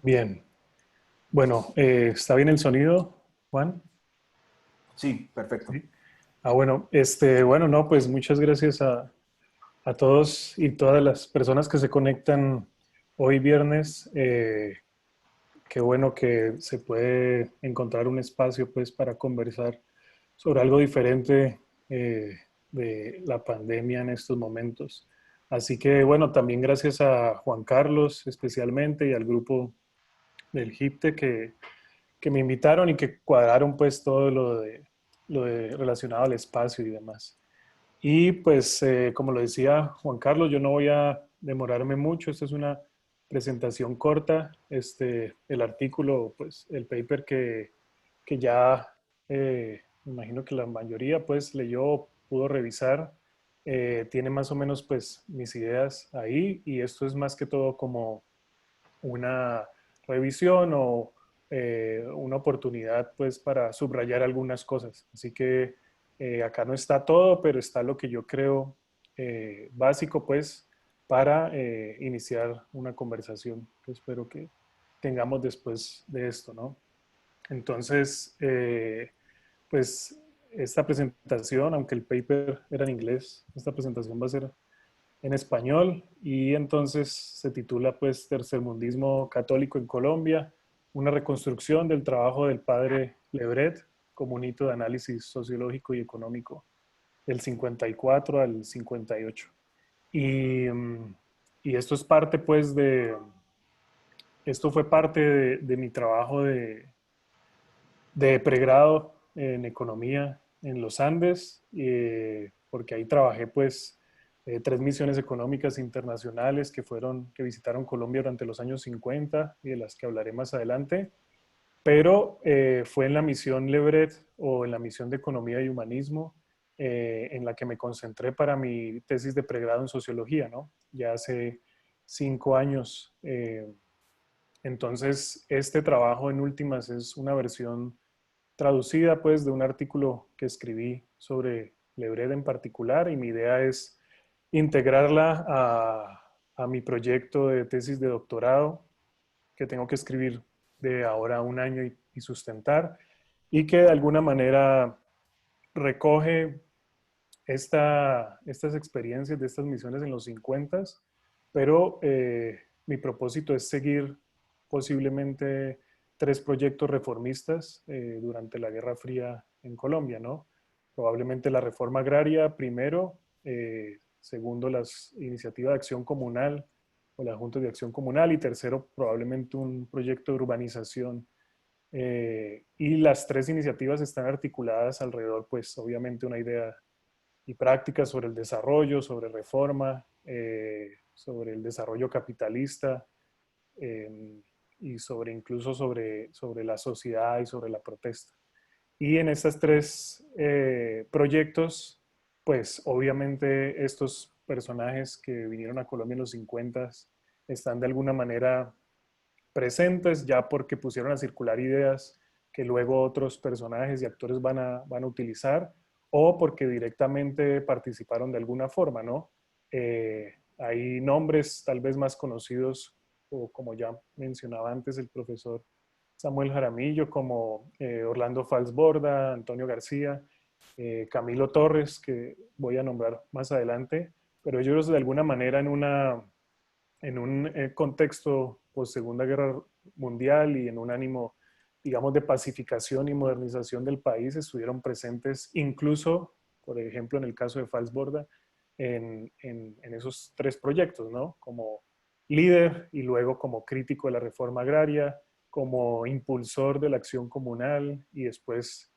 Bien. Bueno, ¿está bien el sonido, Juan? Sí, perfecto. Sí. Bueno, bueno, no, pues muchas gracias a todos y todas las personas que se conectan hoy viernes. Qué bueno que se puede encontrar un espacio, pues, para conversar sobre algo diferente de la pandemia en estos momentos. Así que, bueno, también gracias a Juan Carlos especialmente y al grupo del HIPTE que me invitaron y que cuadraron pues todo lo de relacionado al espacio y demás. Y pues como lo decía Juan Carlos, yo no voy a demorarme mucho, esta es una presentación corta, el artículo, pues el paper que ya me imagino que la mayoría pues leyó, pudo revisar, tiene más o menos pues mis ideas ahí y esto es más que todo como una revisión o una oportunidad pues para subrayar algunas cosas. Así que acá no está todo, pero está lo que yo creo básico pues para iniciar una conversación que espero que tengamos después de esto, ¿no? Entonces, pues esta presentación, aunque el paper era en inglés, esta presentación va a ser en español y entonces se titula pues Tercermundismo católico en Colombia, una reconstrucción del trabajo del padre Lebret como un hito de análisis sociológico y económico del 54 al 58. Y, y esto es parte pues esto fue parte de mi trabajo de pregrado en economía en los Andes, porque ahí trabajé pues tres misiones económicas internacionales que visitaron Colombia durante los años 50 y de las que hablaré más adelante, pero fue en la misión Lebret o en la misión de Economía y Humanismo en la que me concentré para mi tesis de pregrado en sociología, ¿no? Ya hace 5 años. Entonces, este trabajo en últimas es una versión traducida pues de un artículo que escribí sobre Lebret en particular y mi idea es integrarla a mi proyecto de tesis de doctorado que tengo que escribir de ahora a un año y sustentar y que de alguna manera recoge estas experiencias de estas misiones en los 50, pero mi propósito es seguir posiblemente tres proyectos reformistas durante la Guerra Fría en Colombia, ¿no? Probablemente la reforma agraria primero, segundo las iniciativas de acción comunal o la Junta de Acción Comunal y tercero probablemente un proyecto de urbanización. Y las tres iniciativas están articuladas alrededor, pues obviamente una idea y prácticas sobre el desarrollo, sobre reforma, sobre el desarrollo capitalista eh, y sobre incluso sobre la sociedad y sobre la protesta. Y en estos tres proyectos, pues obviamente estos personajes que vinieron a Colombia en los 50 están de alguna manera presentes ya porque pusieron a circular ideas que luego otros personajes y actores van a utilizar o porque directamente participaron de alguna forma, ¿no? Hay nombres tal vez más conocidos, o como ya mencionaba antes el profesor Samuel Jaramillo, como Orlando Falsborda, Antonio García, Camilo Torres, que voy a nombrar más adelante, pero ellos de alguna manera en un contexto post Segunda Guerra Mundial y en un ánimo, digamos, de pacificación y modernización del país, estuvieron presentes incluso, por ejemplo, en el caso de Falsborda, en esos tres proyectos, ¿no? Como líder y luego como crítico de la reforma agraria, como impulsor de la acción comunal y después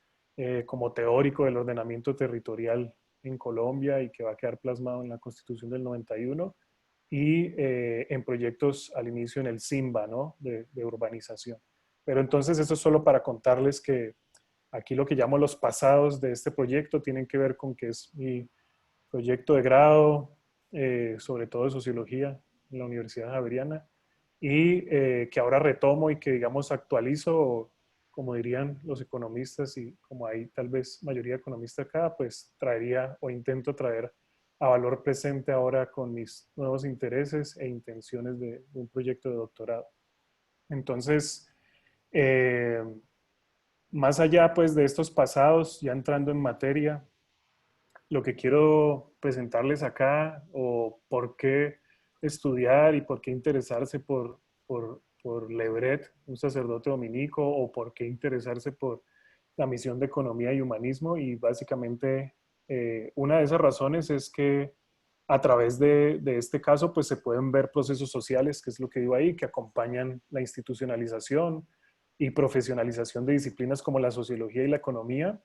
como teórico del ordenamiento territorial en Colombia y que va a quedar plasmado en la Constitución del 91 y en proyectos al inicio en el SIMBA, ¿no? De urbanización. Pero entonces eso es solo para contarles que aquí lo que llamo los pasados de este proyecto tienen que ver con que es mi proyecto de grado, sobre todo de sociología en la Universidad Javeriana, y que ahora retomo y que digamos actualizo, como dirían los economistas, y como hay tal vez mayoría economista acá, pues traería o intento traer a valor presente ahora con mis nuevos intereses e intenciones de un proyecto de doctorado. Entonces, eh, más allá pues de estos pasados, ya entrando en materia, lo que quiero presentarles acá o por qué estudiar y por qué interesarse por Lebret, un sacerdote dominico, o por qué interesarse por la misión de economía y humanismo. Y básicamente una de esas razones es que a través de este caso pues se pueden ver procesos sociales, que es lo que digo ahí, que acompañan la institucionalización y profesionalización de disciplinas como la sociología y la economía,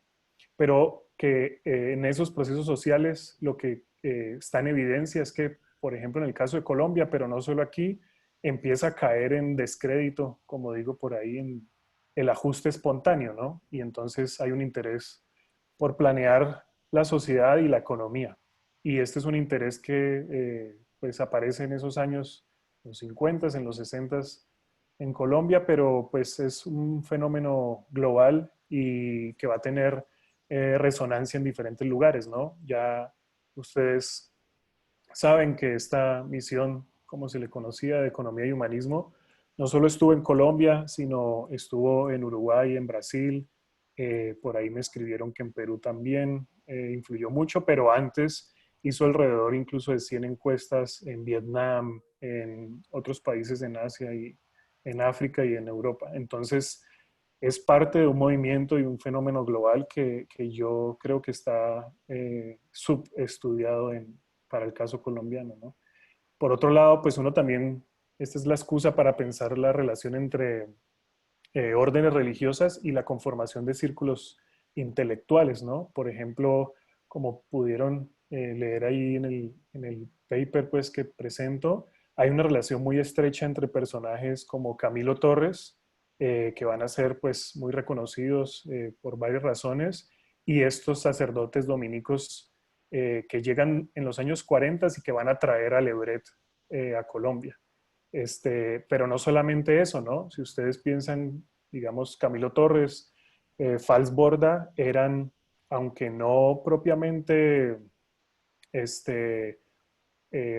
pero que en esos procesos sociales lo que está en evidencia es que, por ejemplo, en el caso de Colombia, pero no solo aquí, empieza a caer en descrédito, como digo por ahí, en el ajuste espontáneo, ¿no? Y entonces hay un interés por planear la sociedad y la economía. Y este es un interés que pues aparece en esos años, en los 50, en los 60 en Colombia, pero pues es un fenómeno global y que va a tener resonancia en diferentes lugares, ¿no? Ya ustedes saben que esta misión, como se le conocía, de economía y humanismo, no solo estuvo en Colombia, sino estuvo en Uruguay, en Brasil, por ahí me escribieron que en Perú también influyó mucho, pero antes hizo alrededor incluso de 100 encuestas en Vietnam, en otros países en Asia y en África y en Europa. Entonces, es parte de un movimiento y un fenómeno global que yo creo que está subestudiado para el caso colombiano, ¿no? Por otro lado, pues uno también, esta es la excusa para pensar la relación entre órdenes religiosas y la conformación de círculos intelectuales, ¿no? Por ejemplo, como pudieron leer ahí en el paper pues, que presento, hay una relación muy estrecha entre personajes como Camilo Torres, que van a ser pues muy reconocidos por varias razones, y estos sacerdotes dominicos que llegan en los años 40 y que van a traer a Lebret a Colombia. Pero no solamente eso, ¿no? Si ustedes piensan, digamos, Camilo Torres, Fals Borda, eran, aunque no propiamente este,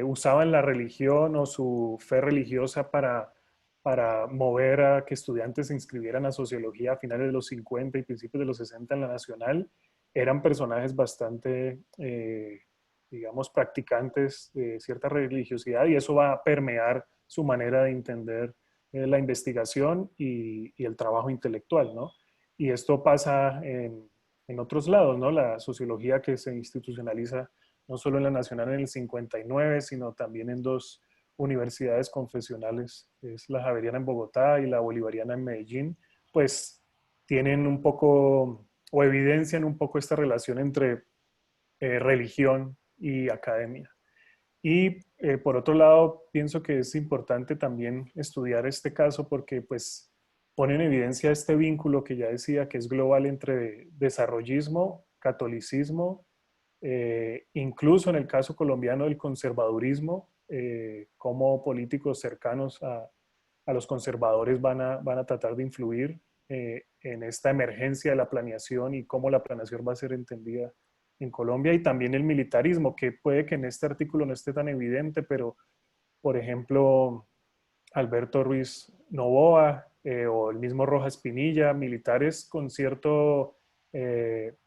usaban la religión o su fe religiosa para mover a que estudiantes se inscribieran a sociología a finales de los 50 y principios de los 60 en la Nacional, eran personajes bastante, digamos, practicantes de cierta religiosidad, y eso va a permear su manera de entender la investigación y el trabajo intelectual, ¿no? Y esto pasa en otros lados, ¿no? La sociología que se institucionaliza no solo en la Nacional en el 59, sino también en dos universidades confesionales, es la Javeriana en Bogotá y la Bolivariana en Medellín, pues tienen un poco o evidencian un poco esta relación entre religión y academia. Y por otro lado, pienso que es importante también estudiar este caso porque pues pone en evidencia este vínculo que ya decía que es global entre desarrollismo, catolicismo, incluso en el caso colombiano del conservadurismo, cómo políticos cercanos a los conservadores van a tratar de influir en esta emergencia de la planeación y cómo la planeación va a ser entendida en Colombia, y también el militarismo, que puede que en este artículo no esté tan evidente, pero por ejemplo, Alberto Ruiz Novoa o el mismo Rojas Pinilla, militares con cierto,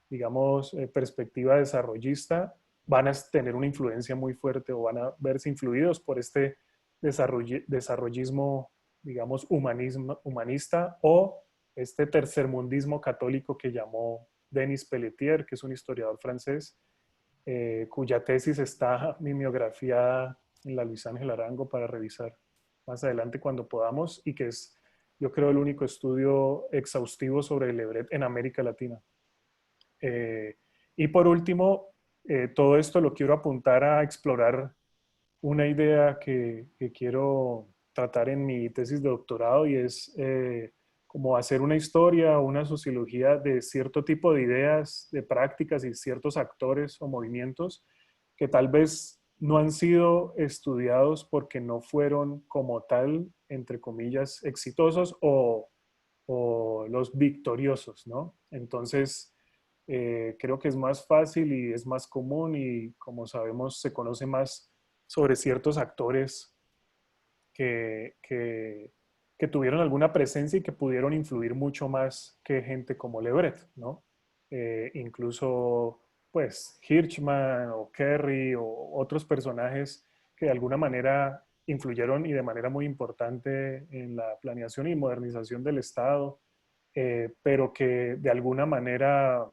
digamos, perspectiva desarrollista, van a tener una influencia muy fuerte o van a verse influidos por este desarrollismo, digamos, humanista, o este tercermundismo católico que llamó Denis Pelletier, que es un historiador francés, cuya tesis está mimeografiada en la Luis Ángel Arango para revisar más adelante cuando podamos, y que es, yo creo, el único estudio exhaustivo sobre el Lebret en América Latina. Eh, y por último, todo esto lo quiero apuntar a explorar una idea que quiero tratar en mi tesis de doctorado, y es como hacer una historia o una sociología de cierto tipo de ideas, de prácticas y ciertos actores o movimientos que tal vez no han sido estudiados porque no fueron como tal, entre comillas, exitosos o los victoriosos, ¿no? Entonces, creo que es más fácil y es más común, y como sabemos se conoce más sobre ciertos actores que que tuvieron alguna presencia y que pudieron influir mucho más que gente como Lebret, ¿no? Incluso, pues, Hirschman o Kerry o otros personajes que de alguna manera influyeron y de manera muy importante en la planeación y modernización del Estado, pero que de alguna manera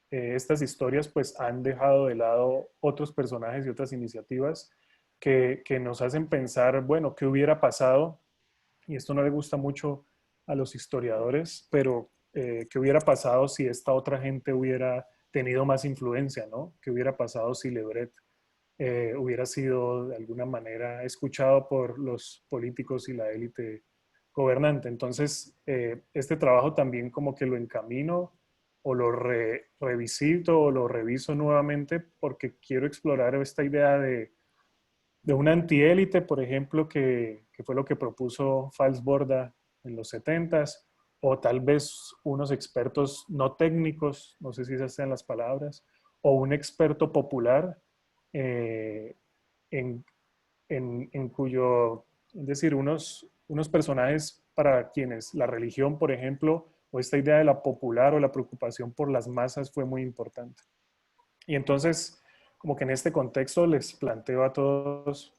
estas historias pues han dejado de lado otros personajes y otras iniciativas que nos hacen pensar, bueno, ¿qué hubiera pasado? Y esto no le gusta mucho a los historiadores, pero ¿qué hubiera pasado si esta otra gente hubiera tenido más influencia, ¿no? ¿Qué hubiera pasado si Lebret hubiera sido de alguna manera escuchado por los políticos y la élite gobernante? Entonces, este trabajo también como que lo encamino o lo revisito o lo reviso nuevamente porque quiero explorar esta idea de una antiélite, por ejemplo, que fue lo que propuso Falsborda en los 70s, o tal vez unos expertos no técnicos, no sé si esas sean las palabras, o un experto popular eh, en, en cuyo, es decir, unos personajes para quienes la religión, por ejemplo, o esta idea de la popular o la preocupación por las masas fue muy importante. Y entonces, como que en este contexto les planteo a todos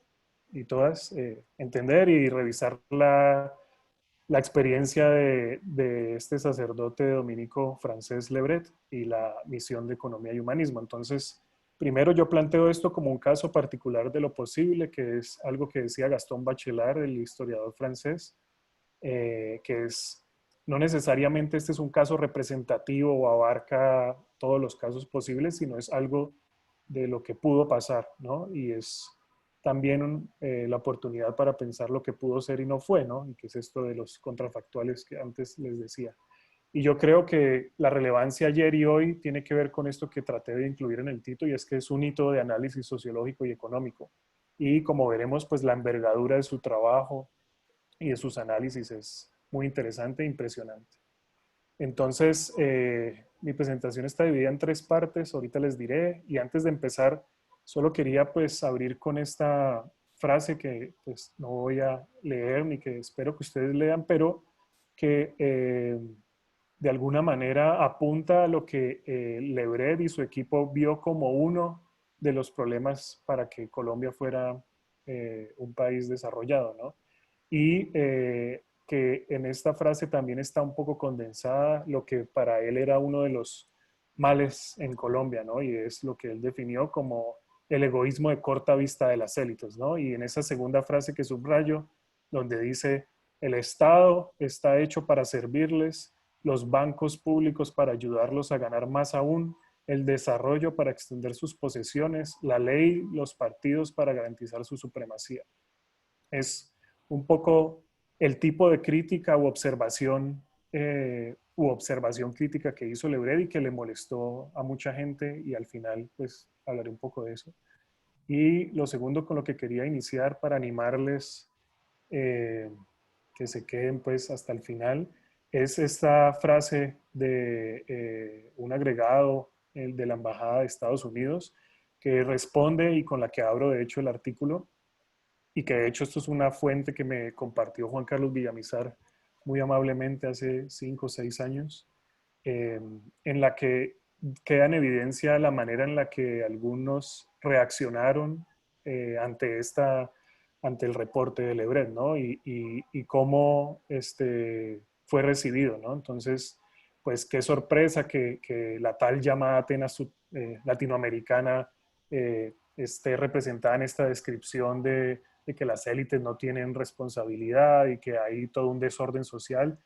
y todas entender y revisar la experiencia de este sacerdote dominico francés Lebret y la misión de economía y humanismo. Entonces, primero yo planteo esto como un caso particular de lo posible, que es algo que decía Gastón Bachelard, el historiador francés, que es no necesariamente este es un caso representativo o abarca todos los casos posibles, sino es algo de lo que pudo pasar, ¿no? Y es también la oportunidad para pensar lo que pudo ser y no fue, ¿no? Y que es esto de los contrafactuales que antes les decía. Y yo creo que la relevancia ayer y hoy tiene que ver con esto que traté de incluir en el título, y es que es un hito de análisis sociológico y económico. Y como veremos, pues la envergadura de su trabajo y de sus análisis es muy interesante e impresionante. Entonces, mi presentación está dividida en tres partes, ahorita les diré, y antes de empezar, solo quería pues abrir con esta frase que pues no voy a leer ni que espero que ustedes lean, pero que de alguna manera apunta a lo que Lebret y su equipo vio como uno de los problemas para que Colombia fuera un país desarrollado, ¿no? Y que en esta frase también está un poco condensada lo que para él era uno de los males en Colombia, ¿no? Y es lo que él definió como el egoísmo de corta vista de las élites, ¿no? Y en esa segunda frase que subrayo, donde dice, el Estado está hecho para servirles, los bancos públicos para ayudarlos a ganar más aún, el desarrollo para extender sus posesiones, la ley, los partidos para garantizar su supremacía. Es un poco el tipo de crítica u observación crítica que hizo Lebret y que le molestó a mucha gente, y al final pues hablaré un poco de eso. Y lo segundo con lo que quería iniciar para animarles eh, que se queden pues hasta el final es esta frase de un agregado de la Embajada de Estados Unidos que responde y con la que abro de hecho el artículo, y que de hecho esto es una fuente que me compartió Juan Carlos Villamizar muy amablemente hace 5 o 6 años, en la que queda en evidencia la manera en la que algunos reaccionaron ante el reporte de Lebret, ¿no? Y cómo fue recibido, ¿no? Entonces, pues qué sorpresa que la tal llamada Atenas latinoamericana esté representada en esta descripción de que las élites no tienen responsabilidad y que hay todo un desorden social.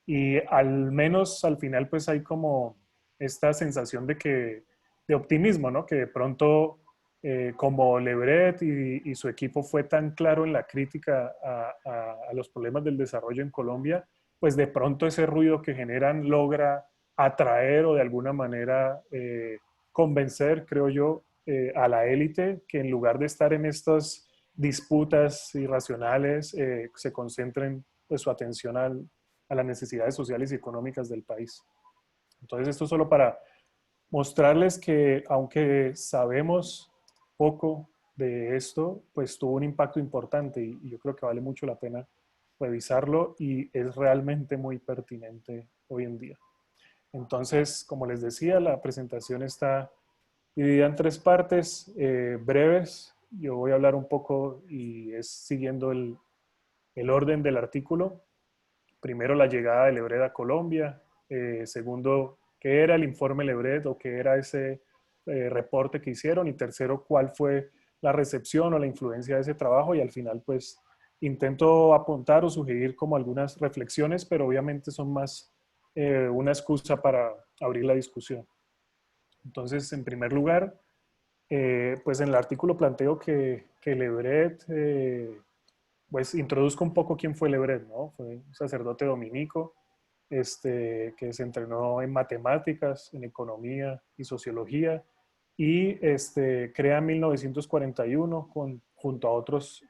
Y al menos al final pues hay como esta sensación de optimismo, ¿no? Que de pronto como Lebret y su equipo fue tan claro en la crítica a los problemas del desarrollo en Colombia, pues de pronto ese ruido que generan logra atraer o de alguna manera convencer, creo yo, a la élite que en lugar de estar en estas disputas irracionales, se concentren pues, su atención a las necesidades sociales y económicas del país. Entonces, esto solo para mostrarles que aunque sabemos poco de esto, pues tuvo un impacto importante y yo creo que vale mucho la pena revisarlo y es realmente muy pertinente hoy en día. Entonces, como les decía, la presentación está dividida en tres partes breves. Yo voy a hablar un poco y es siguiendo el orden del artículo. Primero, la llegada de Lebret a Colombia. Segundo, qué era el informe Lebret o qué era ese reporte que hicieron. Y tercero, cuál fue la recepción o la influencia de ese trabajo. Y al final, pues, intento apuntar o sugerir como algunas reflexiones, pero obviamente son más una excusa para abrir la discusión. Entonces, en primer lugar, pues en el artículo planteo que Lebret, pues introduzco un poco quién fue Lebret, ¿no? Fue un sacerdote dominico que se entrenó en matemáticas, en economía y sociología y crea en 1941 junto a otros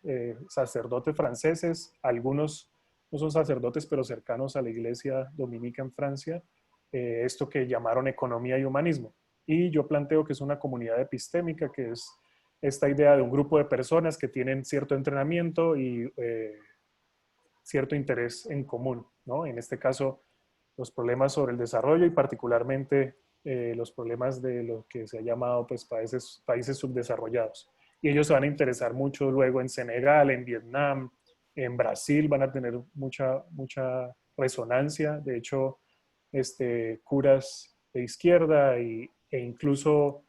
sacerdotes franceses, algunos no son sacerdotes pero cercanos a la iglesia dominica en Francia, esto que llamaron economía y humanismo. Y yo planteo que es una comunidad epistémica, que es esta idea de un grupo de personas que tienen cierto entrenamiento y cierto interés en común, ¿no? En este caso, los problemas sobre el desarrollo y particularmente los problemas de lo que se ha llamado pues, países subdesarrollados. Y ellos se van a interesar mucho luego en Senegal, en Vietnam, en Brasil, van a tener mucha resonancia. De hecho, curas de izquierda e incluso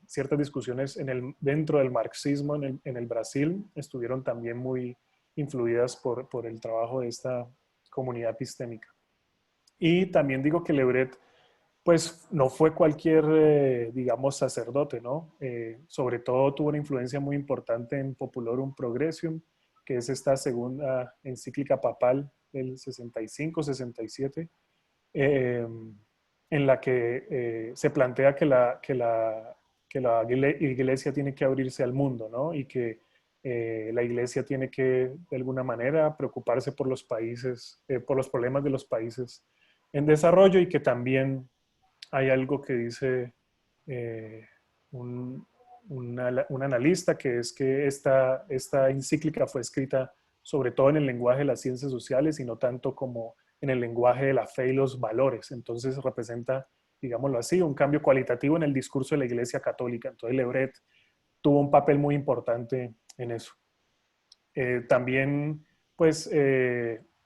ciertas discusiones dentro del marxismo en el Brasil estuvieron también muy influidas por el trabajo de esta comunidad epistémica. Y también digo que Lebret, pues no fue cualquier, digamos, sacerdote, ¿no? Sobre todo tuvo una influencia muy importante en Populorum Progressium, que es esta segunda encíclica papal del 65-67, en la que se plantea que la iglesia tiene que abrirse al mundo, ¿no? Y que la iglesia tiene que, de alguna manera, preocuparse por los países, por los problemas de los países en desarrollo y que también hay algo que dice eh, un, un analista, que es que esta encíclica fue escrita sobre todo en el lenguaje de las ciencias sociales y no tanto como en el lenguaje de la fe y los valores. Entonces representa, digámoslo así, un cambio cualitativo en el discurso de la Iglesia Católica. Entonces Lebret tuvo un papel muy importante en eso. También, pues,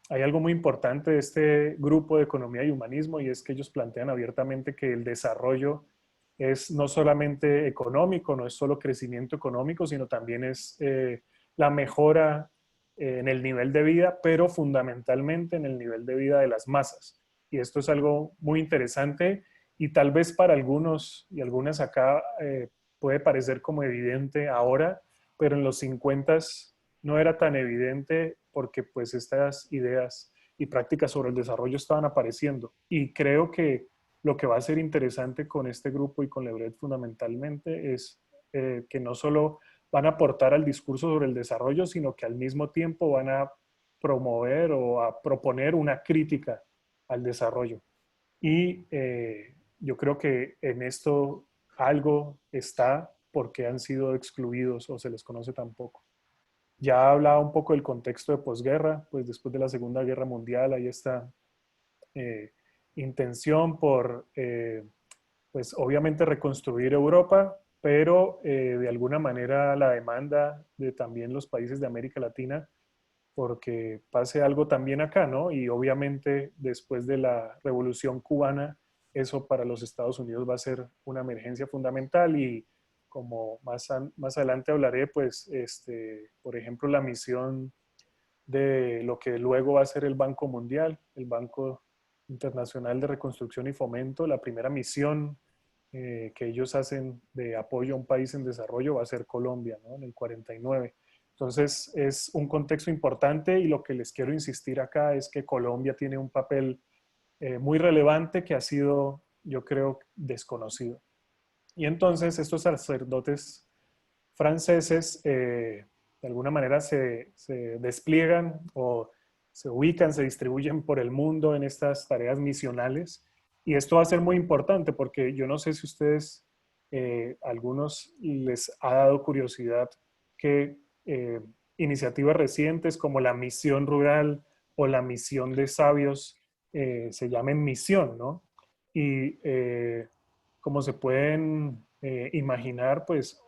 hay algo muy importante de este grupo de economía y humanismo y es que ellos plantean abiertamente que el desarrollo es no solamente económico, no es solo crecimiento económico, sino también es la mejora en el nivel de vida, pero fundamentalmente en el nivel de vida de las masas. Y esto es algo muy interesante y tal vez para algunos y algunas acá puede parecer como evidente ahora, pero en los 50 no era tan evidente porque pues estas ideas y prácticas sobre el desarrollo estaban apareciendo. Y creo que lo que va a ser interesante con este grupo y con Lebret fundamentalmente es que no solo van a aportar al discurso sobre el desarrollo, sino que al mismo tiempo van a promover o a proponer una crítica al desarrollo. Y yo creo que en esto algo está porque han sido excluidos o se les conoce tan poco. Ya hablaba un poco del contexto de posguerra, pues después de la Segunda Guerra Mundial hay esta eh, intención por, pues obviamente reconstruir Europa, pero de alguna manera la demanda de también los países de América Latina porque pase algo también acá, ¿no? Y obviamente después de la Revolución Cubana, eso para los Estados Unidos va a ser una emergencia fundamental y como más adelante hablaré, pues, por ejemplo, la misión de lo que luego va a ser el Banco Mundial, el Banco Internacional de Reconstrucción y Fomento, la primera misión que ellos hacen de apoyo a un país en desarrollo va a ser Colombia, ¿no? En el 49. Entonces es un contexto importante y lo que les quiero insistir acá es que Colombia tiene un papel muy relevante que ha sido, yo creo, desconocido. Y entonces estos sacerdotes franceses de alguna manera se despliegan o se ubican, se distribuyen por el mundo en estas tareas misionales. Y esto va a ser muy importante porque yo no sé si ustedes, algunos les ha dado curiosidad que iniciativas recientes como la misión rural o la misión de sabios se llamen misión, ¿no? Y como se pueden imaginar, pues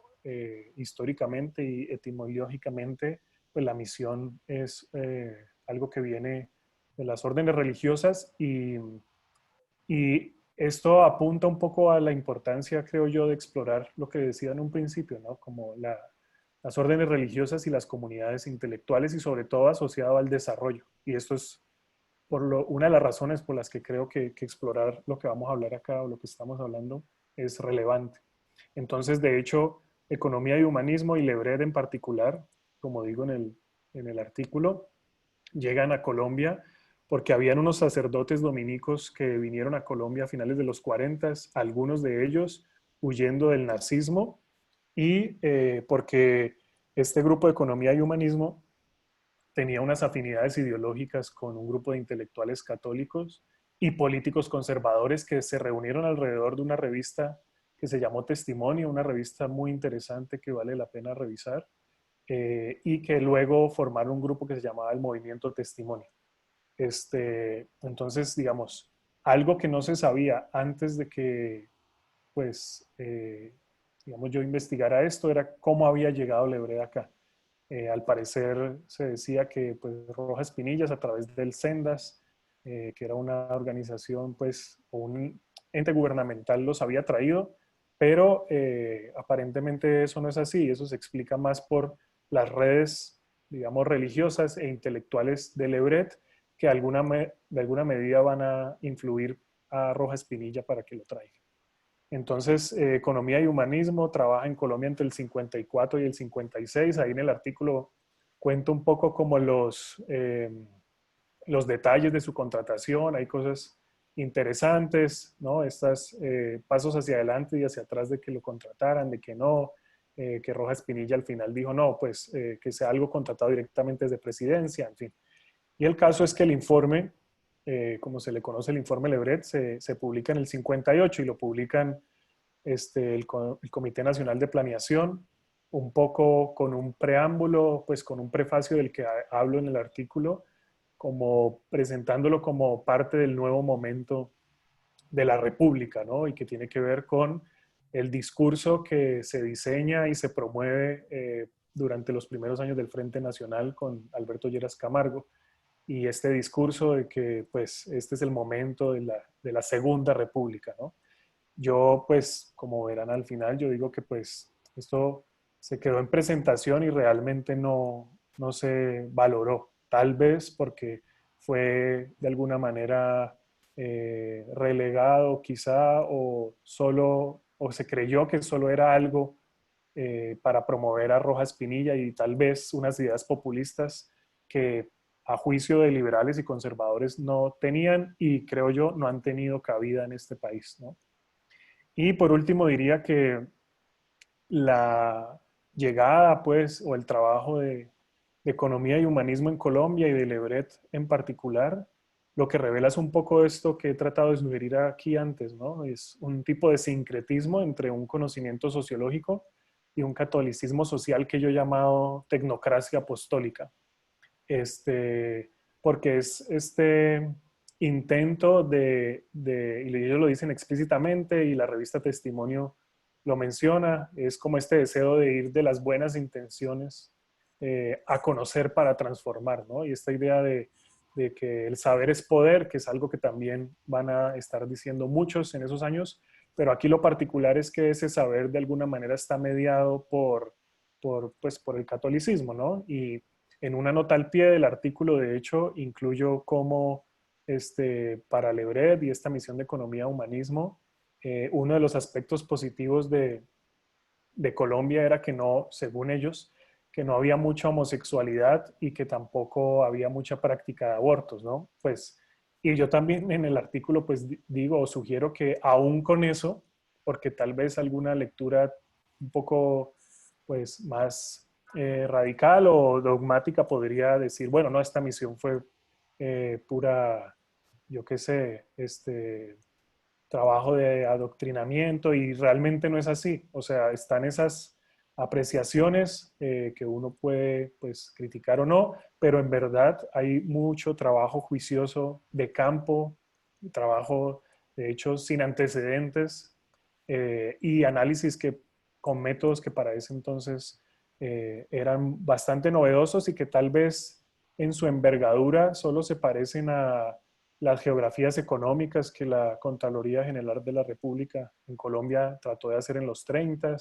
históricamente y etimológicamente, pues la misión es algo que viene de las órdenes religiosas y esto apunta un poco a la importancia, creo yo, de explorar lo que decía en un principio, ¿no? Como las órdenes religiosas y las comunidades intelectuales y sobre todo asociado al desarrollo. Y esto es una de las razones por las que creo que explorar lo que vamos a hablar acá o lo que estamos hablando es relevante. Entonces, de hecho, economía y humanismo y Le Bret en particular, como digo en el artículo, llegan a Colombia porque habían unos sacerdotes dominicos que vinieron a Colombia a finales de los 40, algunos de ellos huyendo del nazismo y porque este grupo de economía y humanismo tenía unas afinidades ideológicas con un grupo de intelectuales católicos y políticos conservadores que se reunieron alrededor de una revista que se llamó Testimonio, una revista muy interesante que vale la pena revisar, y que luego formaron un grupo que se llamaba el Movimiento Testimonio. Entonces, digamos, algo que no se sabía antes de que, pues, digamos, yo investigara esto era cómo había llegado Le Bret acá. Al parecer se decía que pues, Rojas Pinillas a través del Sendas, que era una organización pues, o un ente gubernamental, los había traído, pero aparentemente eso no es así, eso se explica más por las redes, digamos, religiosas e intelectuales de Le Bret, que de alguna medida van a influir a Rojas Pinilla para que lo traiga. Entonces, Economía y Humanismo trabaja en Colombia entre el 54 y el 56. Ahí en el artículo cuento un poco como los detalles de su contratación. Hay cosas interesantes, ¿no? Estos pasos hacia adelante y hacia atrás de que lo contrataran, de que no, que Rojas Pinilla al final dijo no, pues que sea algo contratado directamente desde presidencia, en fin. Y el caso es que el informe, como se le conoce el informe Le Bret, se publica en el 58 y lo publican el Comité Nacional de Planeación, un poco con un preámbulo, pues con un prefacio del que hablo en el artículo, como presentándolo como parte del nuevo momento de la República, ¿no? Y que tiene que ver con el discurso que se diseña y se promueve durante los primeros años del Frente Nacional con Alberto Lleras Camargo y este discurso de que pues este es el momento de la Segunda República, ¿no? Yo, pues, como verán al final, yo digo que pues esto se quedó en presentación y realmente no se valoró. Tal vez porque fue de alguna manera relegado quizá o solo, o se creyó que solo era algo para promover a Rojas Pinilla y tal vez unas ideas populistas que a juicio de liberales y conservadores no tenían y creo yo no han tenido cabida en este país, ¿no? Y por último diría que la llegada, pues, o el trabajo de economía y humanismo en Colombia y de Le Bret en particular, lo que revela es un poco esto que he tratado de sugerir aquí antes, ¿no? Es un tipo de sincretismo entre un conocimiento sociológico y un catolicismo social que yo he llamado tecnocracia apostólica. Este, porque es este intento y ellos lo dicen explícitamente y la revista Testimonio lo menciona, es como este deseo de ir de las buenas intenciones a conocer para transformar, ¿no? Y esta idea de que el saber es poder, que es algo que también van a estar diciendo muchos en esos años, pero aquí lo particular es que ese saber de alguna manera está mediado pues, por el catolicismo, ¿no? Y en una nota al pie del artículo, de hecho, incluyo cómo para Le Bret y esta misión de economía humanismo, uno de los aspectos positivos de Colombia era que no, según ellos, que no había mucha homosexualidad y que tampoco había mucha práctica de abortos, ¿no? Pues, y yo también en el artículo, pues digo o sugiero que aún con eso, porque tal vez alguna lectura un poco, pues, más radical o dogmática podría decir, bueno, no, esta misión fue pura, yo qué sé, trabajo de adoctrinamiento y realmente no es así. O sea, están esas apreciaciones que uno puede pues criticar o no, pero en verdad hay mucho trabajo juicioso de campo, trabajo de hecho sin antecedentes y análisis que con métodos que para ese entonces eran bastante novedosos y que tal vez en su envergadura solo se parecen a las geografías económicas que la Contraloría General de la República en Colombia trató de hacer en los 30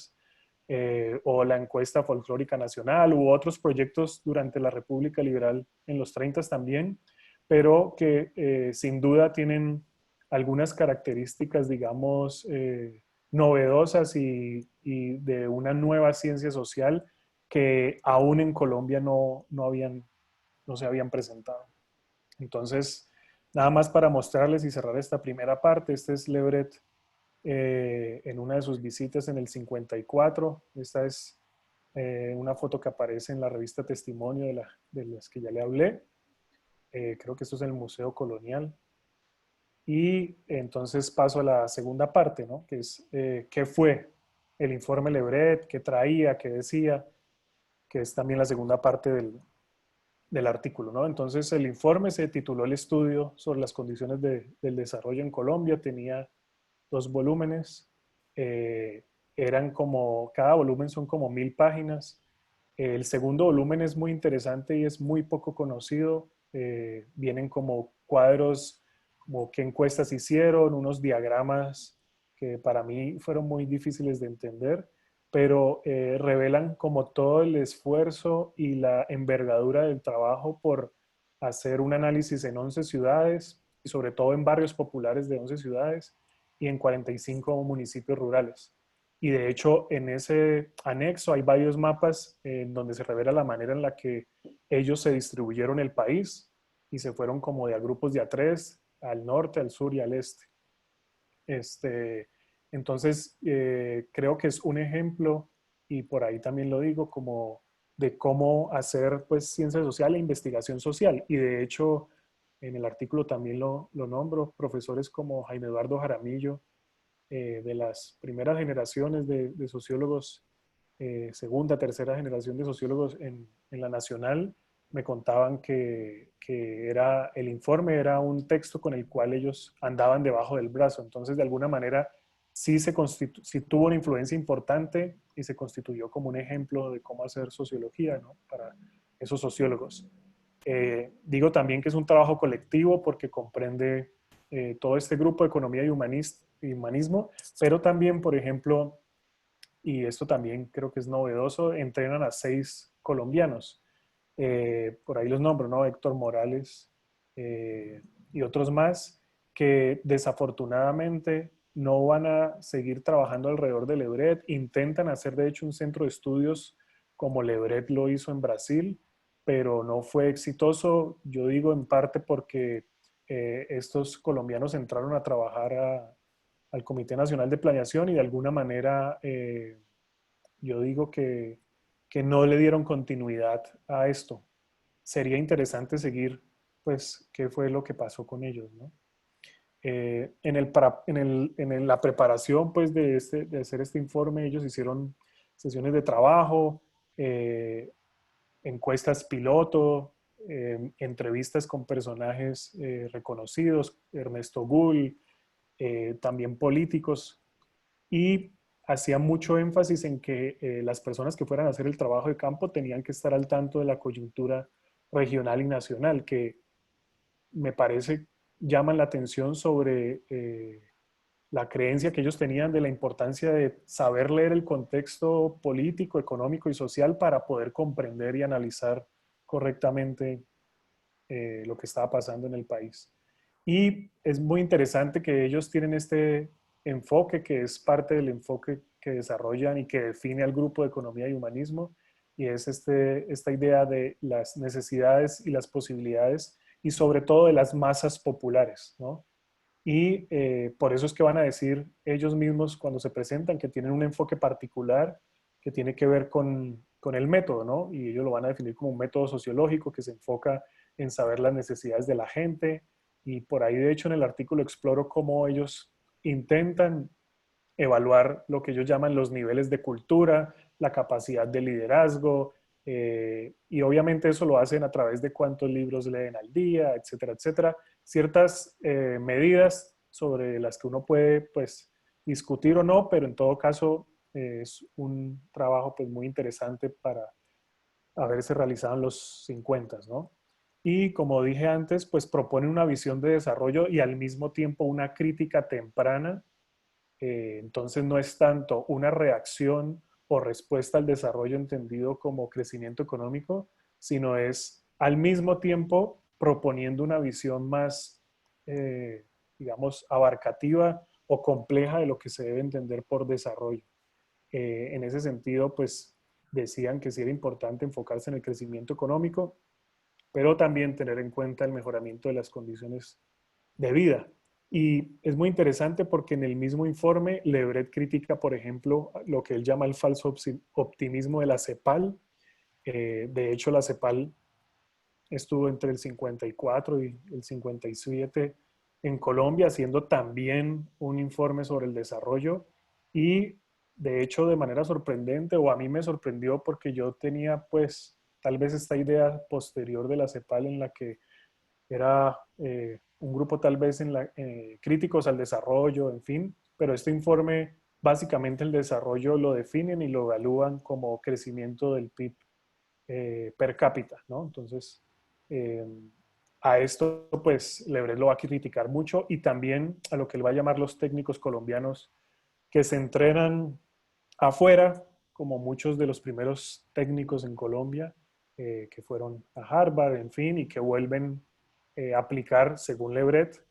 o la encuesta folclórica nacional u otros proyectos durante la República Liberal en los 30 también, pero que sin duda tienen algunas características, digamos, novedosas y de una nueva ciencia social que aún en Colombia no se habían presentado. Entonces, nada más para mostrarles y cerrar esta primera parte, este es Lebret en una de sus visitas en el 54. Esta es una foto que aparece en la revista Testimonio de las que ya le hablé. Creo que esto es en el Museo Colonial. Y entonces paso a la segunda parte, ¿no? Que es qué fue el informe Lebret, qué traía, qué decía, que es también la segunda parte del artículo, ¿no? Entonces el informe se tituló El estudio sobre las condiciones del desarrollo en Colombia, tenía 2 volúmenes, eh, eran como, cada volumen son como 1000 páginas. El segundo volumen es muy interesante y es muy poco conocido. Vienen como cuadros, como qué encuestas hicieron, unos diagramas que para mí fueron muy difíciles de entender, pero revelan como todo el esfuerzo y la envergadura del trabajo por hacer un análisis en 11 ciudades y sobre todo en barrios populares de 11 ciudades y en 45 municipios rurales. Y de hecho, en ese anexo hay varios mapas en donde se revela la manera en la que ellos se distribuyeron el país y se fueron como de a grupos de a tres, al norte, al sur y al este. Este, entonces, creo que es un ejemplo, y por ahí también lo digo, como de cómo hacer pues ciencia social e investigación social. Y de hecho, en el artículo también lo nombro, profesores como Jaime Eduardo Jaramillo, de las primeras generaciones de sociólogos, segunda, tercera generación de sociólogos en la Nacional, me contaban que era, el informe era un texto con el cual ellos andaban debajo del brazo. Entonces, de alguna manera, sí tuvo una influencia importante y se constituyó como un ejemplo de cómo hacer sociología, ¿no? Para esos sociólogos. Digo también que es un trabajo colectivo porque comprende todo este grupo de economía y humanismo, pero también, por ejemplo, y esto también creo que es novedoso, entrenan a 6 colombianos. Por ahí los nombro, ¿no? Héctor Morales y otros más que desafortunadamente no van a seguir trabajando alrededor de Lebret. Intentan hacer, de hecho, un centro de estudios como Lebret lo hizo en Brasil, pero no fue exitoso. Yo digo en parte porque estos colombianos entraron a trabajar al Comité Nacional de Planeación y de alguna manera yo digo que no le dieron continuidad a esto. Sería interesante seguir, pues, qué fue lo que pasó con ellos, ¿no? En la preparación, pues, de hacer este informe, ellos hicieron sesiones de trabajo, eh, encuestas piloto, entrevistas con personajes reconocidos, Ernesto Gull, también políticos, y hacía mucho énfasis en que las personas que fueran a hacer el trabajo de campo tenían que estar al tanto de la coyuntura regional y nacional, que me parece llaman la atención sobre la creencia que ellos tenían de la importancia de saber leer el contexto político, económico y social para poder comprender y analizar correctamente lo que estaba pasando en el país. Y es muy interesante que ellos tienen este enfoque que es parte del enfoque que desarrollan y que define al grupo de economía y humanismo, y es esta idea de las necesidades y las posibilidades y sobre todo de las masas populares, ¿no? Y por eso es que van a decir ellos mismos cuando se presentan que tienen un enfoque particular que tiene que ver con el método, ¿no? Y ellos lo van a definir como un método sociológico que se enfoca en saber las necesidades de la gente. Y por ahí, de hecho, en el artículo exploro cómo ellos intentan evaluar lo que ellos llaman los niveles de cultura, la capacidad de liderazgo, y obviamente eso lo hacen a través de cuántos libros leen al día, etcétera, etcétera. Ciertas medidas sobre las que uno puede, pues, discutir o no, pero en todo caso es un trabajo, pues, muy interesante para haberse realizado en los 50, ¿no? Y como dije antes, pues propone una visión de desarrollo y al mismo tiempo una crítica temprana. Entonces no es tanto una reacción o respuesta al desarrollo entendido como crecimiento económico, sino es al mismo tiempo proponiendo una visión más, digamos, abarcativa o compleja de lo que se debe entender por desarrollo. En ese sentido, pues decían que sí era importante enfocarse en el crecimiento económico, pero también tener en cuenta el mejoramiento de las condiciones de vida. Y es muy interesante porque en el mismo informe Lebret critica, por ejemplo, lo que él llama el falso optimismo de la CEPAL. De hecho, la CEPAL estuvo entre el 54 y el 57 en Colombia haciendo también un informe sobre el desarrollo y de hecho de manera sorprendente, o a mí me sorprendió porque yo tenía pues tal vez esta idea posterior de la CEPAL en la que era un grupo tal vez críticos al desarrollo, en fin, pero este informe básicamente el desarrollo lo definen y lo evalúan como crecimiento del PIB per cápita, ¿no? Entonces, eh, a esto pues Lebrel lo va a criticar mucho y también a lo que él va a llamar los técnicos colombianos que se entrenan afuera, como muchos de los primeros técnicos en Colombia, que fueron a Harvard, en fin, y que vuelven a aplicar, según Lebret,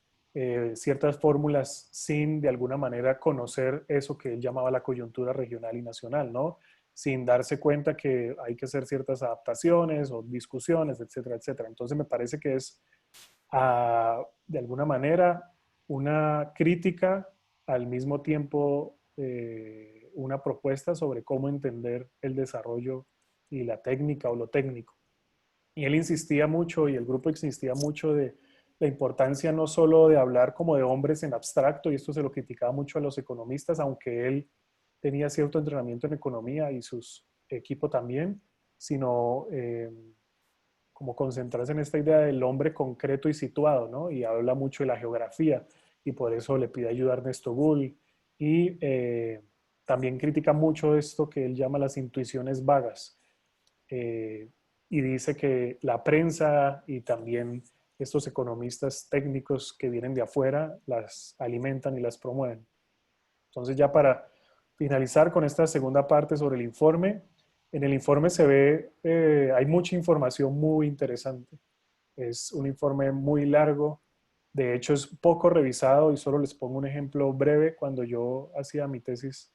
ciertas fórmulas sin de alguna manera conocer eso que él llamaba la coyuntura regional y nacional, ¿no? Sin darse cuenta que hay que hacer ciertas adaptaciones o discusiones, etcétera, etcétera. Entonces me parece que es, de alguna manera, una crítica al mismo tiempo una propuesta sobre cómo entender el desarrollo y la técnica o lo técnico. Y él insistía mucho y el grupo insistía mucho de la importancia no solo de hablar como de hombres en abstracto, y esto se lo criticaba mucho a los economistas, aunque él tenía cierto entrenamiento en economía y sus equipo también, sino como concentrarse en esta idea del hombre concreto y situado, ¿no? Y habla mucho de la geografía y por eso le pide ayuda a Ernesto Bull y también critica mucho esto que él llama las intuiciones vagas y dice que la prensa y también estos economistas técnicos que vienen de afuera las alimentan y las promueven. Entonces ya para finalizar con esta segunda parte sobre el informe, en el informe se ve, hay mucha información muy interesante. Es un informe muy largo, de hecho es poco revisado y solo les pongo un ejemplo breve. Cuando yo hacía mi tesis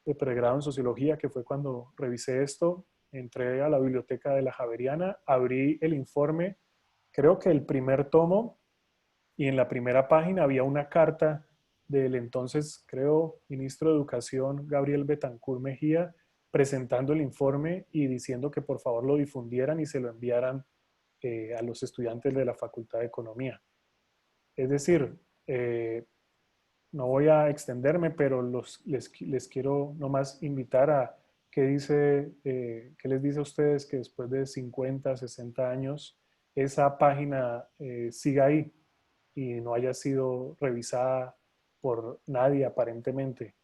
de pregrado en sociología, que fue cuando revisé esto, entré a la biblioteca de la Javeriana, abrí el informe, creo que el primer tomo, y en la primera página había una carta del entonces, creo, ministro de Educación, Gabriel Betancourt Mejía, presentando el informe y diciendo que por favor lo difundieran y se lo enviaran a los estudiantes de la Facultad de Economía. Es decir, no voy a extenderme, pero les quiero nomás invitar a qué les dice a ustedes que después de 50, 60 años, esa página siga ahí y no haya sido revisada por nadie aparentemente.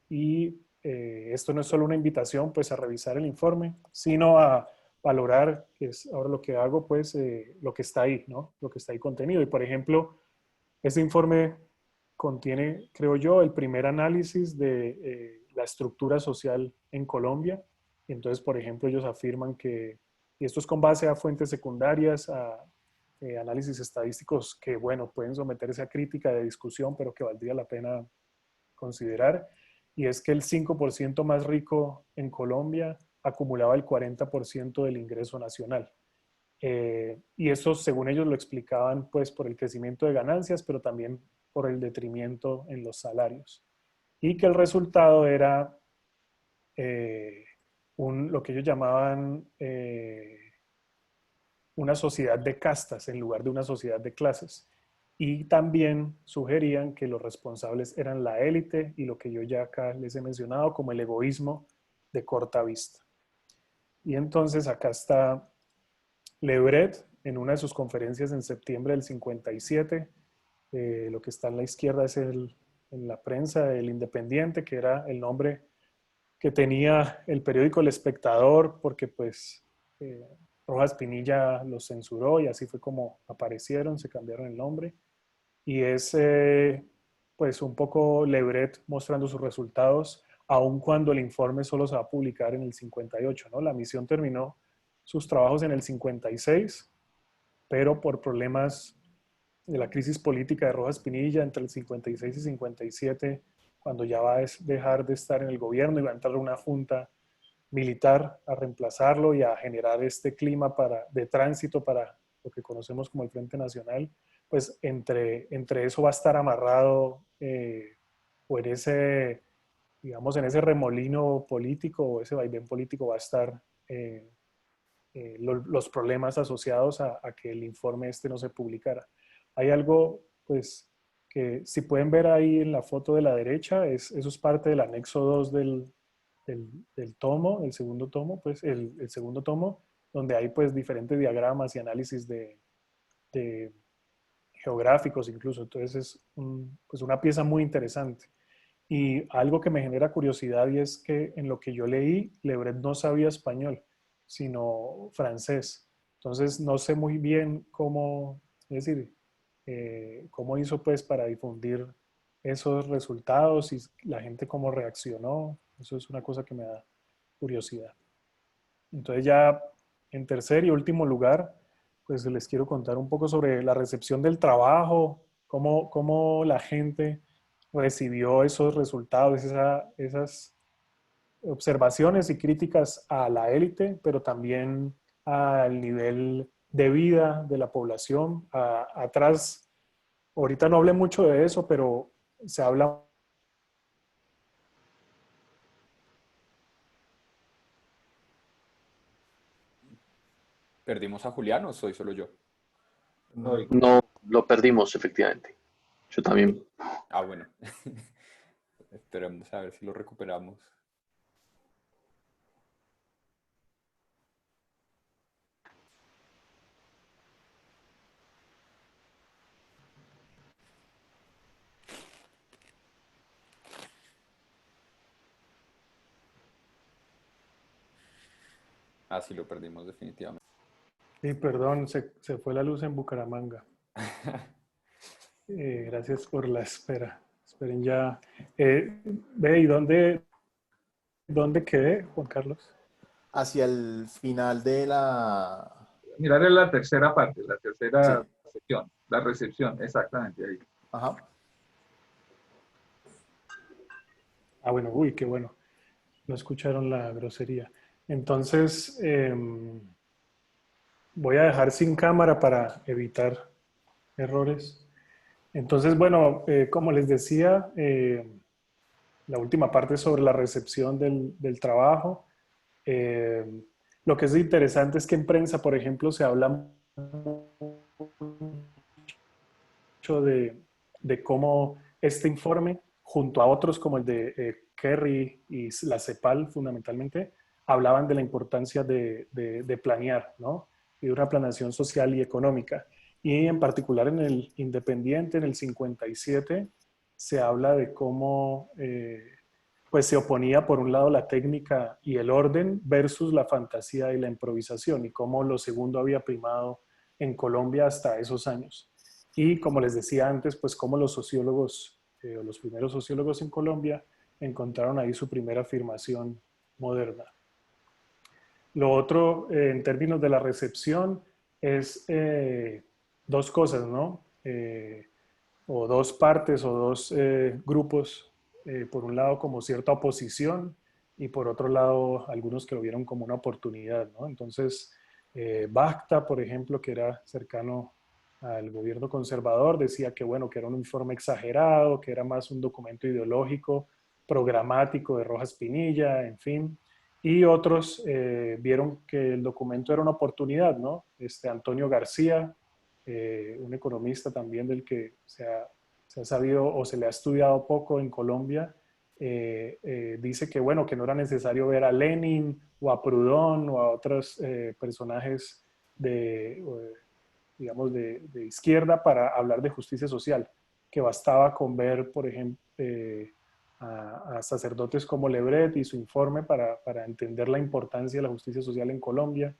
Y esto no es solo una invitación pues a revisar el informe, sino a valorar, que es ahora lo que hago, pues lo que está ahí, ¿no? Lo que está ahí contenido. Y por ejemplo, este informe contiene, creo yo, el primer análisis de la estructura social en Colombia. Y entonces, por ejemplo, ellos afirman que, y esto es con base a fuentes secundarias, a análisis estadísticos que, bueno, pueden someterse a crítica de discusión, pero que valdría la pena considerar, y es que el 5% más rico en Colombia acumulaba el 40% del ingreso nacional. Y eso, según ellos, lo explicaban pues por el crecimiento de ganancias, pero también por el detrimento en los salarios. Y que el resultado era eh, lo que ellos llamaban una sociedad de castas en lugar de una sociedad de clases. y también sugerían que los responsables eran la élite y lo que yo ya acá les he mencionado como el egoísmo de corta vista. Y entonces acá está Lebret en una de sus conferencias en septiembre del 57. Lo que está en la izquierda es en la prensa, el Independiente, que era el nombre que tenía el periódico El Espectador, porque pues eh, Rojas Pinilla los censuró y así fue como aparecieron, se cambiaron el nombre. Y es pues un poco Lebret mostrando sus resultados, aun cuando el informe solo se va a publicar en el 58, ¿no? La misión terminó sus trabajos en el 56, pero por problemas de la crisis política de Rojas Pinilla entre el 56 y 57, cuando ya va a dejar de estar en el gobierno y va a entrar una junta militar a reemplazarlo y a generar este clima de tránsito para lo que conocemos como el Frente Nacional, pues entre eso va a estar amarrado o en ese, digamos, en ese remolino político o ese vaivén político va a estar los problemas asociados a que el informe este no se publicara. Hay algo, pues, que si pueden ver ahí en la foto de la derecha, eso es parte del anexo 2 del tomo, el segundo tomo, pues, el segundo tomo, donde hay, pues, diferentes diagramas y análisis de geográficos incluso. Entonces es pues una pieza muy interesante. Y algo que me genera curiosidad y es que en lo que yo leí, Lebret no sabía español, sino francés. Entonces no sé muy bien cómo, es decir, cómo hizo pues para difundir esos resultados y la gente cómo reaccionó. Eso es una cosa que me da curiosidad. Entonces ya en tercer y último lugar, pues les quiero contar un poco sobre la recepción del trabajo, cómo la gente recibió esos resultados, esas observaciones y críticas a la élite, pero también al nivel de vida de la población. Atrás, ahorita no hablé mucho de eso, pero se habla. ¿Perdimos a Julián o soy solo yo? No, No, lo perdimos, efectivamente. Yo también. Ah, bueno. Esperemos a ver si lo recuperamos. Ah, sí, lo perdimos definitivamente. Sí, perdón, se fue la luz en Bucaramanga. Gracias por la espera. Esperen ya. Ve, ¿y dónde quedé, Juan Carlos? hacia el final de la... Mirar en la tercera parte, la Sí, tercera sección, la recepción, exactamente ahí. ajá. Ah, bueno, uy, qué bueno. No escucharon la grosería. Entonces, voy a dejar sin cámara para evitar errores. Entonces, bueno, como les decía, la última parte es sobre la recepción del trabajo. Eh, lo que es interesante es que en prensa, por ejemplo, se habla mucho de cómo este informe, junto a otros como el de Kerry y la CEPAL fundamentalmente, hablaban de la importancia de planear, ¿no? Y de una planeación social y económica. Y en particular en el Independiente, en el 57, se habla de cómo pues se oponía por un lado la técnica y el orden versus la fantasía y la improvisación y cómo lo segundo había primado en Colombia hasta esos años. Y como les decía antes, pues cómo los sociólogos, o los primeros sociólogos en Colombia, encontraron ahí su primera afirmación moderna. Lo otro, en términos de la recepción, es dos cosas, ¿no? O dos partes o dos grupos. Por un lado, como cierta oposición y por otro lado, algunos que lo vieron como una oportunidad, ¿no? Entonces, Bacta, por ejemplo, que era cercano al gobierno conservador, decía que, bueno, que era un informe exagerado, que era más un documento ideológico, programático de Rojas Pinilla, en fin. Y otros vieron que el documento era una oportunidad, ¿no? Antonio García, un economista también del que se ha sabido o se le ha estudiado poco en Colombia, dice que, bueno, que no era necesario ver a Lenin o a Proudhon o a otros personajes digamos, de izquierda para hablar de justicia social, que bastaba con ver, por ejemplo, a sacerdotes como Lebret y su informe para entender la importancia de la justicia social en Colombia.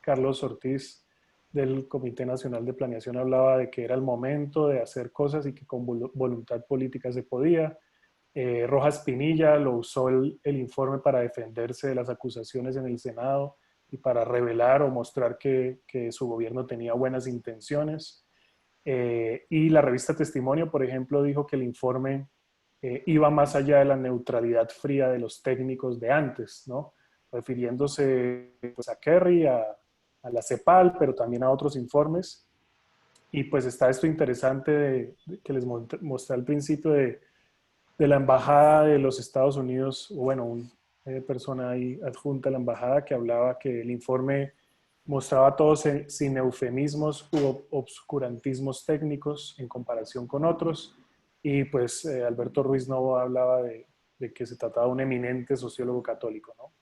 Carlos Ortiz del Comité Nacional de Planeación hablaba de que era el momento de hacer cosas y que con voluntad política se podía. Rojas Pinilla lo usó el informe para defenderse de las acusaciones en el Senado y para revelar o mostrar que su gobierno tenía buenas intenciones. Y la revista Testimonio, por ejemplo, dijo que el informe iba más allá de la neutralidad fría de los técnicos de antes, ¿no? Refiriéndose pues, a Kerry, a la CEPAL, pero también a otros informes. Y pues está esto interesante que les mostré al principio de la Embajada de los Estados Unidos, o bueno, una persona ahí adjunta a la Embajada que hablaba que el informe mostraba todo sin eufemismos u obscurantismos técnicos en comparación con otros. Y pues Alberto Ruiz Novo hablaba de que se trataba de un eminente sociólogo católico, ¿no?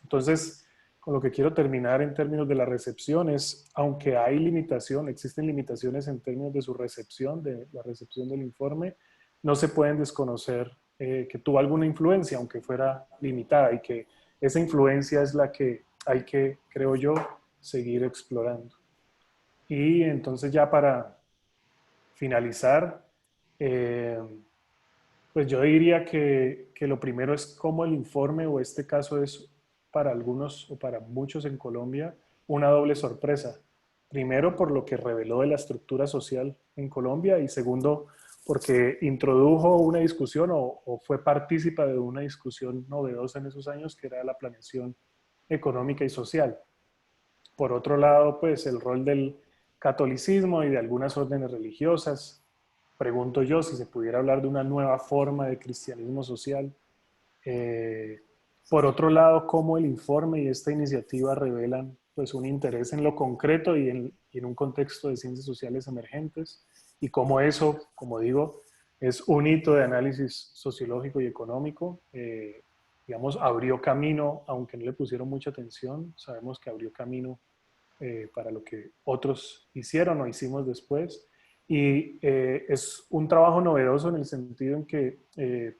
Entonces, con lo que quiero terminar en términos de la recepción es, aunque hay limitación, existen limitaciones en términos de su recepción, de la recepción del informe, no se pueden desconocer que tuvo alguna influencia, aunque fuera limitada, y que esa influencia es la que hay que, creo yo, seguir explorando. Y entonces ya para finalizar, pues yo diría que lo primero es cómo el informe o este caso es para algunos o para muchos en Colombia una doble sorpresa. Primero, por lo que reveló de la estructura social en Colombia y segundo, porque introdujo una discusión o fue partícipe de una discusión novedosa en esos años que era la planeación económica y social. Por otro lado, pues el rol del catolicismo y de algunas órdenes religiosas. Pregunto yo si se pudiera hablar de una nueva forma de cristianismo social. Por otro lado, cómo el informe y esta iniciativa revelan pues, un interés en lo concreto y en un contexto de ciencias sociales emergentes y cómo eso, como digo, es un hito de análisis sociológico y económico. Digamos, abrió camino, aunque no le pusieron mucha atención, sabemos que abrió camino para lo que otros hicieron o hicimos después. Y es un trabajo novedoso en el sentido en que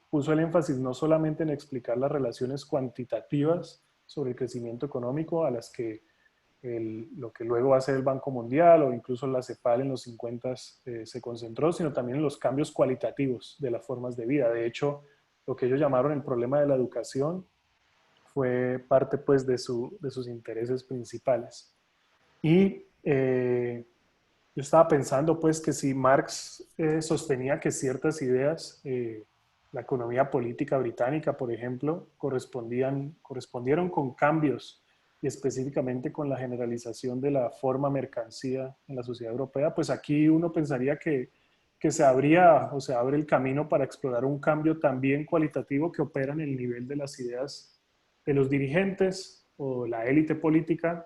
puso el énfasis no solamente en explicar las relaciones cuantitativas sobre el crecimiento económico a las que lo que luego va a ser el Banco Mundial o incluso la CEPAL en los 50 se concentró, sino también en los cambios cualitativos de las formas de vida. De hecho, lo que ellos llamaron el problema de la educación fue parte pues, de sus intereses principales. Y yo estaba pensando pues que si Marx sostenía que ciertas ideas, la economía política británica, por ejemplo, correspondieron con cambios y específicamente con la generalización de la forma mercancía en la sociedad europea, pues aquí uno pensaría que se abría o se abre el camino para explorar un cambio también cualitativo que opera en el nivel de las ideas de los dirigentes o la élite política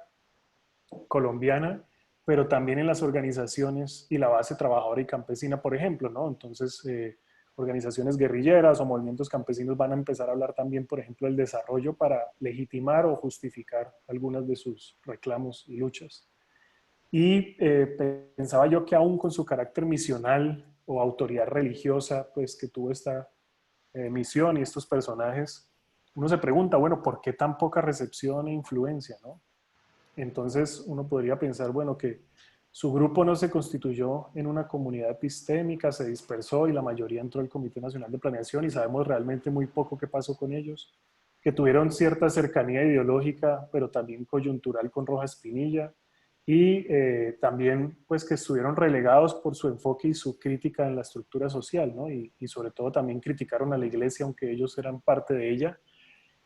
colombiana, pero también en las organizaciones y la base trabajadora y campesina, por ejemplo, ¿no? Entonces, organizaciones guerrilleras o movimientos campesinos van a empezar a hablar también, por ejemplo, del desarrollo para legitimar o justificar algunas de sus reclamos y luchas. Y pensaba yo que aún con su carácter misional o autoridad religiosa, pues que tuvo esta misión y estos personajes, uno se pregunta, bueno, ¿por qué tan poca recepción e influencia, no? Entonces uno podría pensar, bueno, que su grupo no se constituyó en una comunidad epistémica, se dispersó y la mayoría entró al Comité Nacional de Planeación y sabemos realmente muy poco qué pasó con ellos, que tuvieron cierta cercanía ideológica, pero también coyuntural con Rojas Pinilla y también pues que estuvieron relegados por su enfoque y su crítica en la estructura social, ¿no? Y sobre todo también criticaron a la iglesia, aunque ellos eran parte de ella,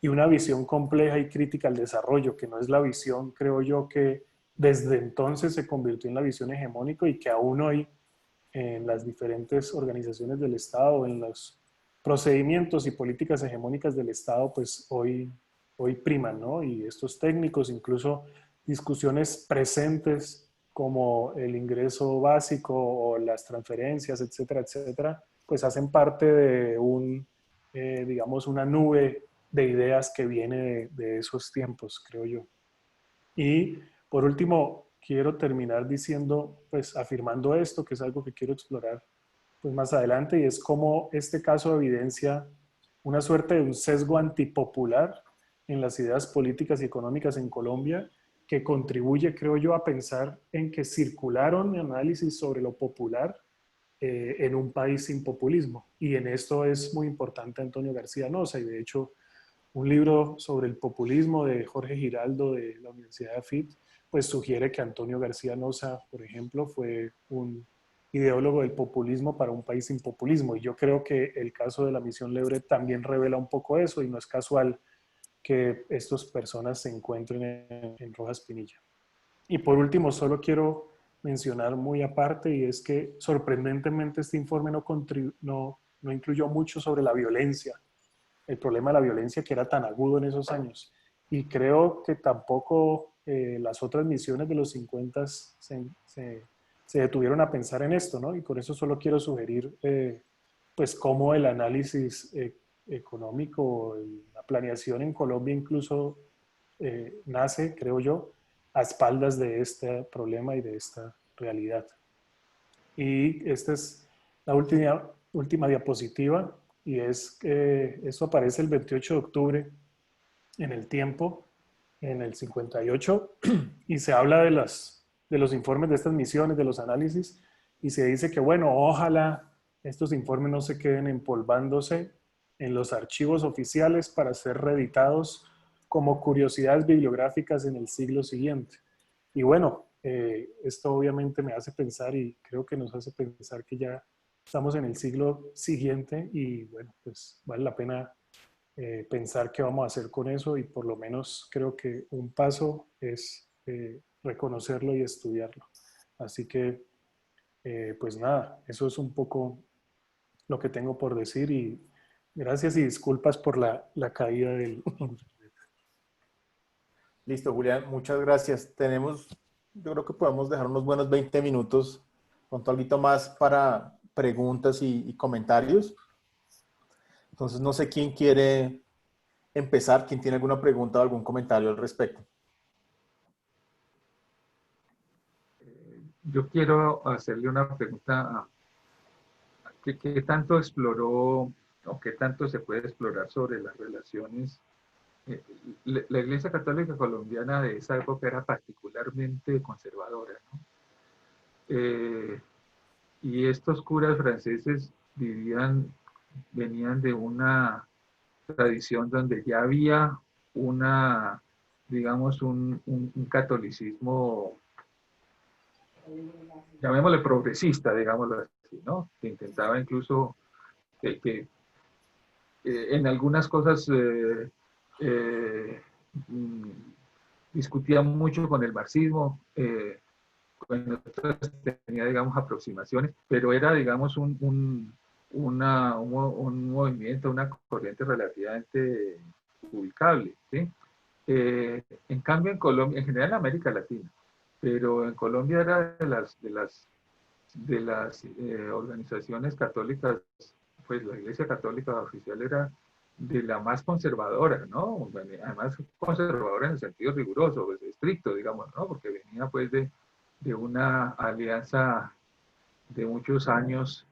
y una visión compleja y crítica al desarrollo, que no es la visión, creo yo, que desde entonces se convirtió en la visión hegemónica y que aún hoy en las diferentes organizaciones del Estado, en los procedimientos y políticas hegemónicas del Estado, pues hoy priman, ¿no? Y estos técnicos, incluso discusiones presentes como el ingreso básico o las transferencias, etcétera, etcétera, pues hacen parte de digamos, una nube de ideas que viene de esos tiempos, creo yo. Y por último, quiero terminar diciendo, pues afirmando esto, que es algo que quiero explorar pues más adelante, y es cómo este caso evidencia una suerte de un sesgo antipopular en las ideas políticas y económicas en Colombia, que contribuye, creo yo, a pensar en que circularon análisis sobre lo popular en un país sin populismo. Y en esto es muy importante Antonio García Noza, y de hecho un libro sobre el populismo de Jorge Giraldo de la Universidad de AFIT, pues sugiere que Antonio García Noza, por ejemplo, fue un ideólogo del populismo para un país sin populismo. Y yo creo que el caso de la misión Lebre también revela un poco eso, y no es casual que estas personas se encuentren en Rojas Pinilla. Y por último, solo quiero mencionar muy aparte, y es que sorprendentemente este informe no incluyó mucho sobre la violencia, el problema de la violencia que era tan agudo en esos años. Y creo que tampoco las otras misiones de los 50 se detuvieron a pensar en esto, ¿no? Y con eso solo quiero sugerir, pues, cómo el análisis económico, la planeación en Colombia incluso nace, creo yo, a espaldas de este problema y de esta realidad. Y esta es la última diapositiva, y es que esto aparece el 28 de octubre en El Tiempo, en el 58, y se habla de los informes de estas misiones, de los análisis, y se dice que, bueno, ojalá estos informes no se queden empolvándose en los archivos oficiales para ser reeditados como curiosidades bibliográficas en el siglo siguiente. Y bueno, esto obviamente me hace pensar, y creo que nos hace pensar que ya estamos en el siglo siguiente, y bueno, pues vale la pena pensar qué vamos a hacer con eso, y por lo menos creo que un paso es reconocerlo y estudiarlo. Así que, pues nada, eso es un poco lo que tengo por decir, y gracias y disculpas por la caída del... Listo, Julián, muchas gracias. Yo creo que podemos dejar unos buenos 20 minutos con algo más para preguntas y comentarios. Entonces, no sé quién quiere empezar, quién tiene alguna pregunta o algún comentario al respecto. Yo quiero hacerle una pregunta ¿qué tanto exploró o qué tanto se puede explorar sobre las relaciones? La Iglesia Católica Colombiana de esa época era particularmente conservadora, ¿no? Y estos curas franceses venían de una tradición donde ya había digamos, un catolicismo, llamémosle progresista, digámoslo así, ¿no? Que intentaba incluso que en algunas cosas mm, discutía mucho con el marxismo, en otras tenía, digamos, aproximaciones, pero era, digamos, un movimiento, una corriente relativamente ubicable, ¿sí? En cambio, en Colombia, en general en América Latina, pero en Colombia era de las organizaciones católicas, pues la Iglesia Católica oficial era de la más conservadora, ¿no? Además conservadora en el sentido riguroso, pues, estricto, digamos, ¿no? Porque venía pues de una alianza de muchos años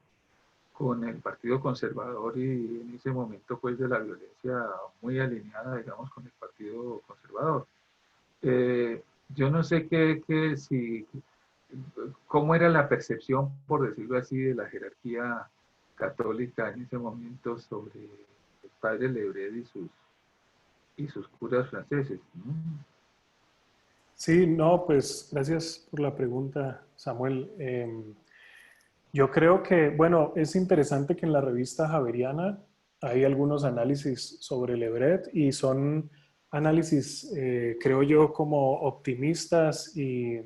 con el Partido Conservador, y en ese momento pues de la violencia muy alineada, digamos, con el Partido Conservador. Yo no sé cómo era la percepción, por decirlo así, de la jerarquía católica en ese momento sobre el padre Lebret y sus curas franceses, ¿no? Sí, no, pues gracias por la pregunta, Samuel. Yo creo que, bueno, es interesante que en la revista Javeriana hay algunos análisis sobre Lebret, y son análisis, creo yo, como optimistas y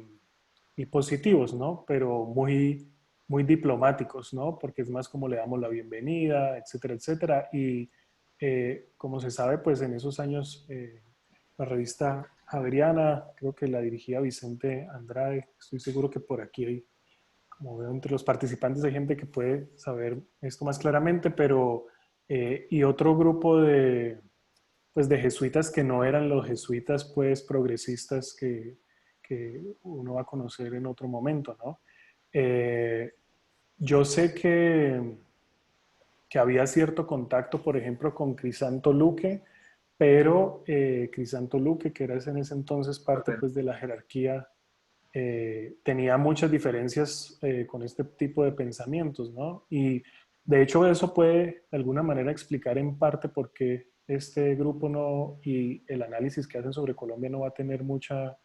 positivos, ¿no? Pero muy diplomáticos, ¿no? Porque es más como le damos la bienvenida, etcétera, etcétera. Y como se sabe, pues en esos años la revista Javeriana, creo que la dirigía Vicente Andrade. Estoy seguro que por aquí hay, como veo entre los participantes, hay gente que puede saber esto más claramente, pero y otro grupo de, pues, de jesuitas que no eran los jesuitas pues progresistas que uno va a conocer en otro momento, ¿no? Yo sé que había cierto contacto, por ejemplo, con Crisanto Luque, pero Crisanto Luque, que era en ese entonces parte pues, de la jerarquía, tenía muchas diferencias con este tipo de pensamientos, ¿no? Y de hecho eso puede de alguna manera explicar en parte por qué este grupo no, y el análisis que hacen sobre Colombia no va a tener mucha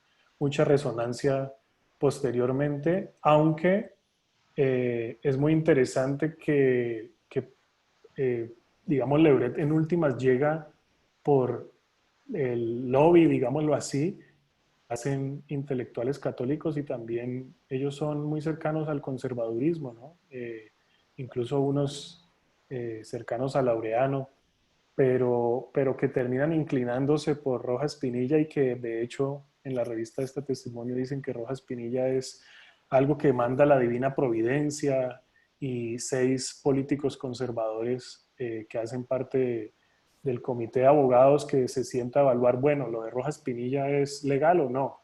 resonancia posteriormente, aunque es muy interesante que digamos, Lebret en últimas llega por el lobby, digámoslo así, hacen intelectuales católicos y también ellos son muy cercanos al conservadurismo, ¿no? Incluso unos cercanos a Laureano, pero que terminan inclinándose por Rojas Pinilla y que de hecho en la revista Este Testimonio dicen que Rojas Pinilla es algo que manda la divina providencia y 6 políticos conservadores que hacen parte del comité de abogados que se sienta a evaluar, bueno, lo de Rojas Pinilla es legal o no.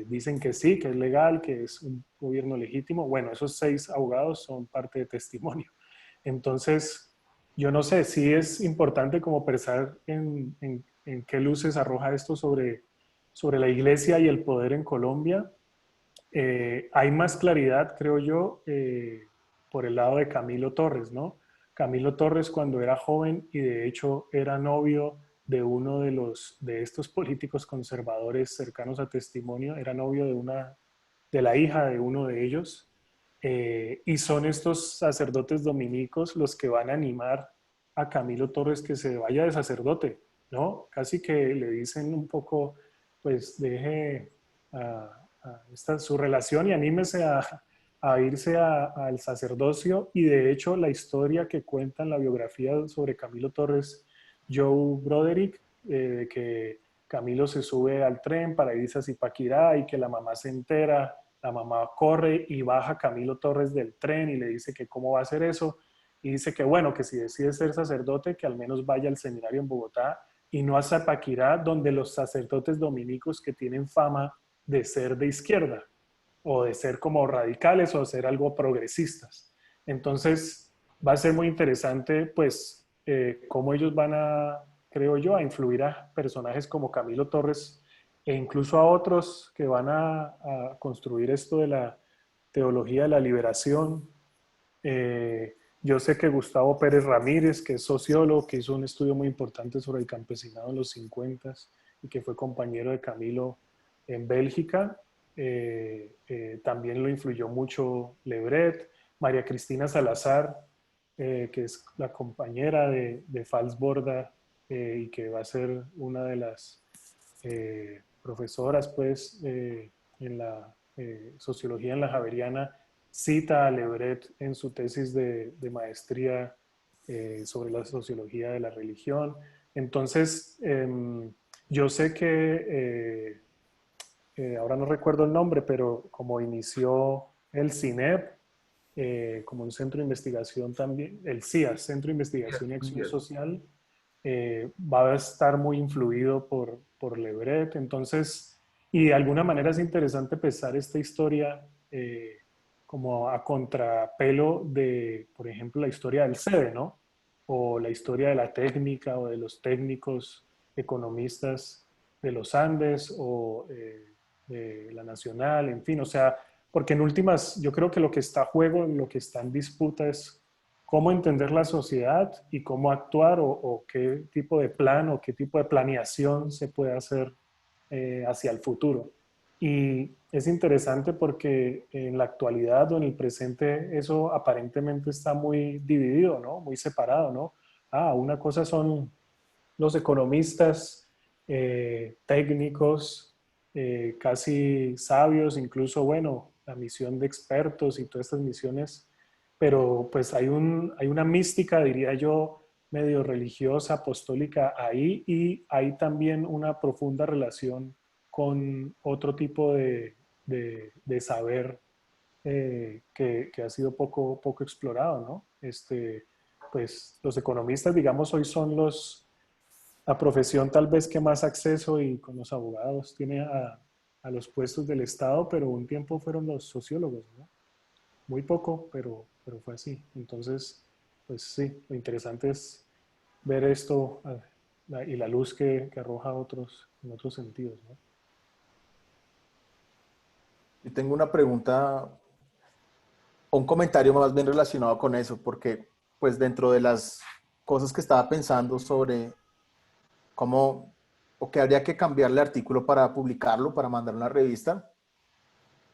Dicen que sí, que es legal, que es un gobierno legítimo. Bueno, esos 6 abogados son parte de testimonio. Entonces, yo no sé, si es importante como pensar en qué luces arroja esto sobre la iglesia y el poder en Colombia. Hay más claridad, creo yo, por el lado de Camilo Torres, ¿no? Camilo Torres cuando era joven y de hecho era novio de uno de estos políticos conservadores cercanos a Testimonio, era novio de la hija de uno de ellos, y son estos sacerdotes dominicos los que van a animar a Camilo Torres que se vaya de sacerdote, ¿no? Casi que le dicen un poco, pues deje su relación y anímese a irse al sacerdocio. Y de hecho la historia que cuenta en la biografía sobre Camilo Torres, Joe Broderick, de que Camilo se sube al tren para irse a Zipaquirá y que la mamá se entera, la mamá corre y baja Camilo Torres del tren y le dice que cómo va a hacer eso. Y dice que bueno, que si decide ser sacerdote, que al menos vaya al seminario en Bogotá y no a Zipaquirá, donde los sacerdotes dominicos que tienen fama de ser de izquierda o de ser como radicales o de ser algo progresistas. Entonces va a ser muy interesante pues cómo ellos van a, creo yo, a influir a personajes como Camilo Torres e incluso a otros que van a construir esto de la teología de la liberación. Yo sé que Gustavo Pérez Ramírez, que es sociólogo, que hizo un estudio muy importante sobre el campesinado en los 50 y que fue compañero de Camilo en Bélgica, también lo influyó mucho Lebret. María Cristina Salazar, que es la compañera de Fals Borda y que va a ser una de las profesoras pues, en la sociología en la Javeriana, cita a Lebret en su tesis de maestría sobre la sociología de la religión. Entonces, yo sé que, ahora no recuerdo el nombre, pero como inició el CINEP, como un centro de investigación también, el CIAS, Centro de Investigación y Acción Social, va a estar muy influido por Lebret. Entonces, y de alguna manera es interesante pensar esta historia como a contrapelo de, por ejemplo, la historia del CEDE, ¿no? O la historia de la técnica o de los técnicos economistas de los Andes o de la Nacional, en fin, o sea, porque en últimas yo creo que lo que está a juego, lo que está en disputa es cómo entender la sociedad y cómo actuar o qué tipo de plan o qué tipo de planeación se puede hacer hacia el futuro. Y es interesante porque en la actualidad o en el presente eso aparentemente está muy dividido, ¿no? Muy separado, ¿no? Una cosa son los economistas técnicos, casi sabios, incluso, bueno, la misión de expertos y todas estas misiones, pero pues hay una mística, diría yo, medio religiosa, apostólica ahí y hay también una profunda relación con otro tipo de saber que ha sido poco explorado, ¿no? Pues los economistas, digamos, hoy son la profesión tal vez que más acceso y con los abogados tiene a los puestos del Estado, pero un tiempo fueron los sociólogos, ¿no? Muy poco, pero fue así. Entonces, pues sí, lo interesante es ver esto y la luz que arroja en otros sentidos, ¿no? Yo tengo una pregunta o un comentario más bien relacionado con eso, porque pues dentro de las cosas que estaba pensando sobre cómo o que habría que cambiarle artículo para publicarlo, para mandar a una revista,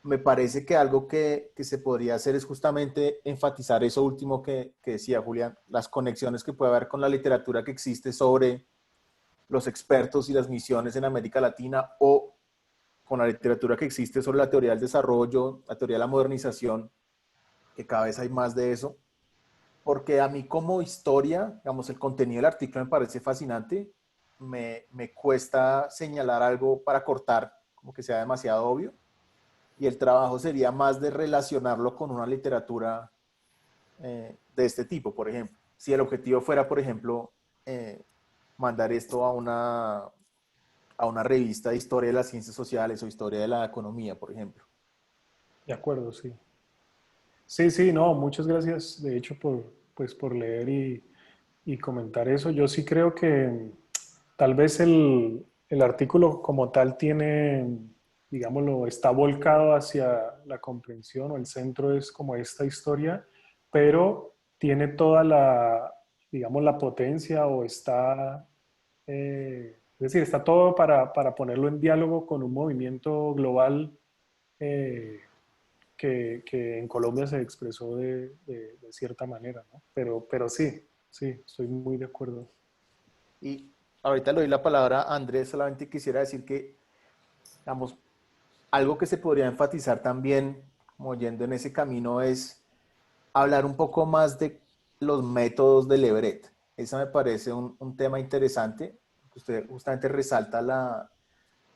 me parece que algo que se podría hacer es justamente enfatizar eso último que decía Julián, las conexiones que puede haber con la literatura que existe sobre los expertos y las misiones en América Latina o con la literatura que existe sobre la teoría del desarrollo, la teoría de la modernización, que cada vez hay más de eso, porque a mí como historia, digamos, el contenido del artículo me parece fascinante, me cuesta señalar algo para cortar, como que sea demasiado obvio, y el trabajo sería más de relacionarlo con una literatura de este tipo, por ejemplo. Si el objetivo fuera, por ejemplo, eh, mandar esto a una revista de historia de las ciencias sociales o historia de la economía, por ejemplo. De acuerdo, sí. Sí, sí, no, muchas gracias, de hecho, pues, por leer y comentar eso. Yo sí creo que tal vez el artículo como tal tiene, digámoslo, está volcado hacia la comprensión o el centro es como esta historia, pero tiene toda digamos, la potencia o está, es decir, está todo para ponerlo en diálogo con un movimiento global. eh, que en Colombia se expresó de cierta manera, ¿no? Pero sí, sí, estoy muy de acuerdo. Y ahorita le doy la palabra a Andrés, solamente quisiera decir que, digamos, algo que se podría enfatizar también, como yendo en ese camino, es hablar un poco más de los métodos de Lebret. Ese me parece un tema interesante. Usted justamente resalta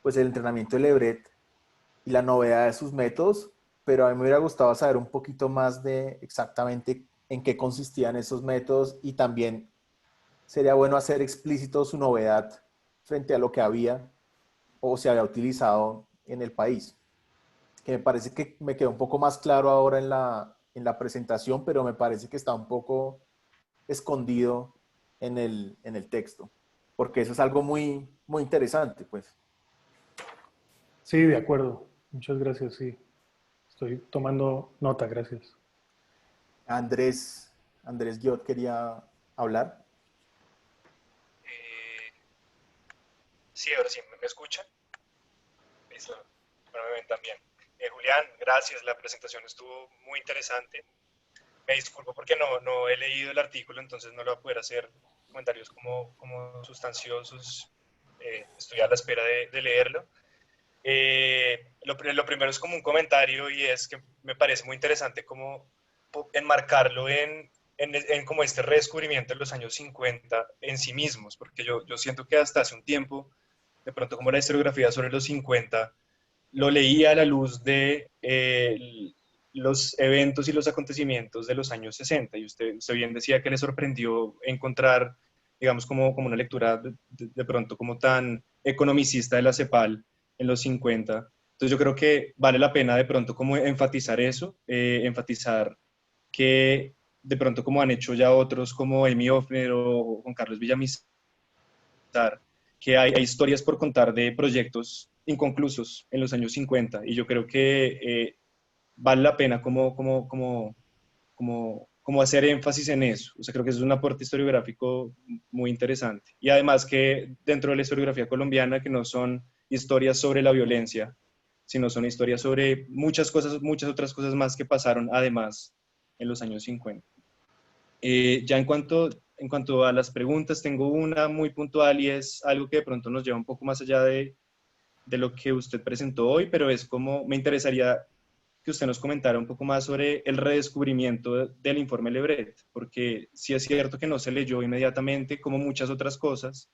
pues el entrenamiento de Lebret y la novedad de sus métodos, pero a mí me hubiera gustado saber un poquito más de exactamente en qué consistían esos métodos y también sería bueno hacer explícito su novedad frente a lo que había o se había utilizado en el país. Que me parece que me quedó un poco más claro ahora en la presentación, pero me parece que está un poco escondido en el texto, porque eso es algo muy interesante, pues. Sí, de acuerdo. Muchas gracias, sí. Estoy tomando nota, gracias. Andrés Guiot quería hablar. Eh, sí, ahora sí, ¿me escuchan? Listo, bueno, me ven también. Julián, gracias, la presentación estuvo muy interesante. Me disculpo porque no he leído el artículo, entonces no lo voy a poder hacer comentarios como sustanciosos. Estoy a la espera de leerlo. Lo primero es como un comentario y es que me parece muy interesante como enmarcarlo en como este redescubrimiento de los años 50 en sí mismos, porque yo siento que hasta hace un tiempo, de pronto como la historiografía sobre los 50, lo leía a la luz de los eventos y los acontecimientos de los años 60, y usted bien decía que le sorprendió encontrar, digamos, como una lectura de pronto como tan economicista de la CEPAL en los 50. Entonces yo creo que vale la pena de pronto como enfatizar eso, enfatizar que de pronto como han hecho ya otros como Amy Hoffner o Juan Carlos Villamizar, que hay historias por contar de proyectos inconclusos en los años 50 y yo creo que vale la pena como hacer énfasis en eso. O sea, creo que es un aporte historiográfico muy interesante. Y además que dentro de la historiografía colombiana, que no son historias sobre la violencia, sino son historias sobre muchas cosas, muchas otras cosas más que pasaron además en los años 50. Ya en cuanto a las preguntas, tengo una muy puntual y es algo que de pronto nos lleva un poco más allá de lo que usted presentó hoy, pero es como me interesaría que usted nos comentara un poco más sobre el redescubrimiento del informe Lebret, porque sí es cierto que no se leyó inmediatamente, como muchas otras cosas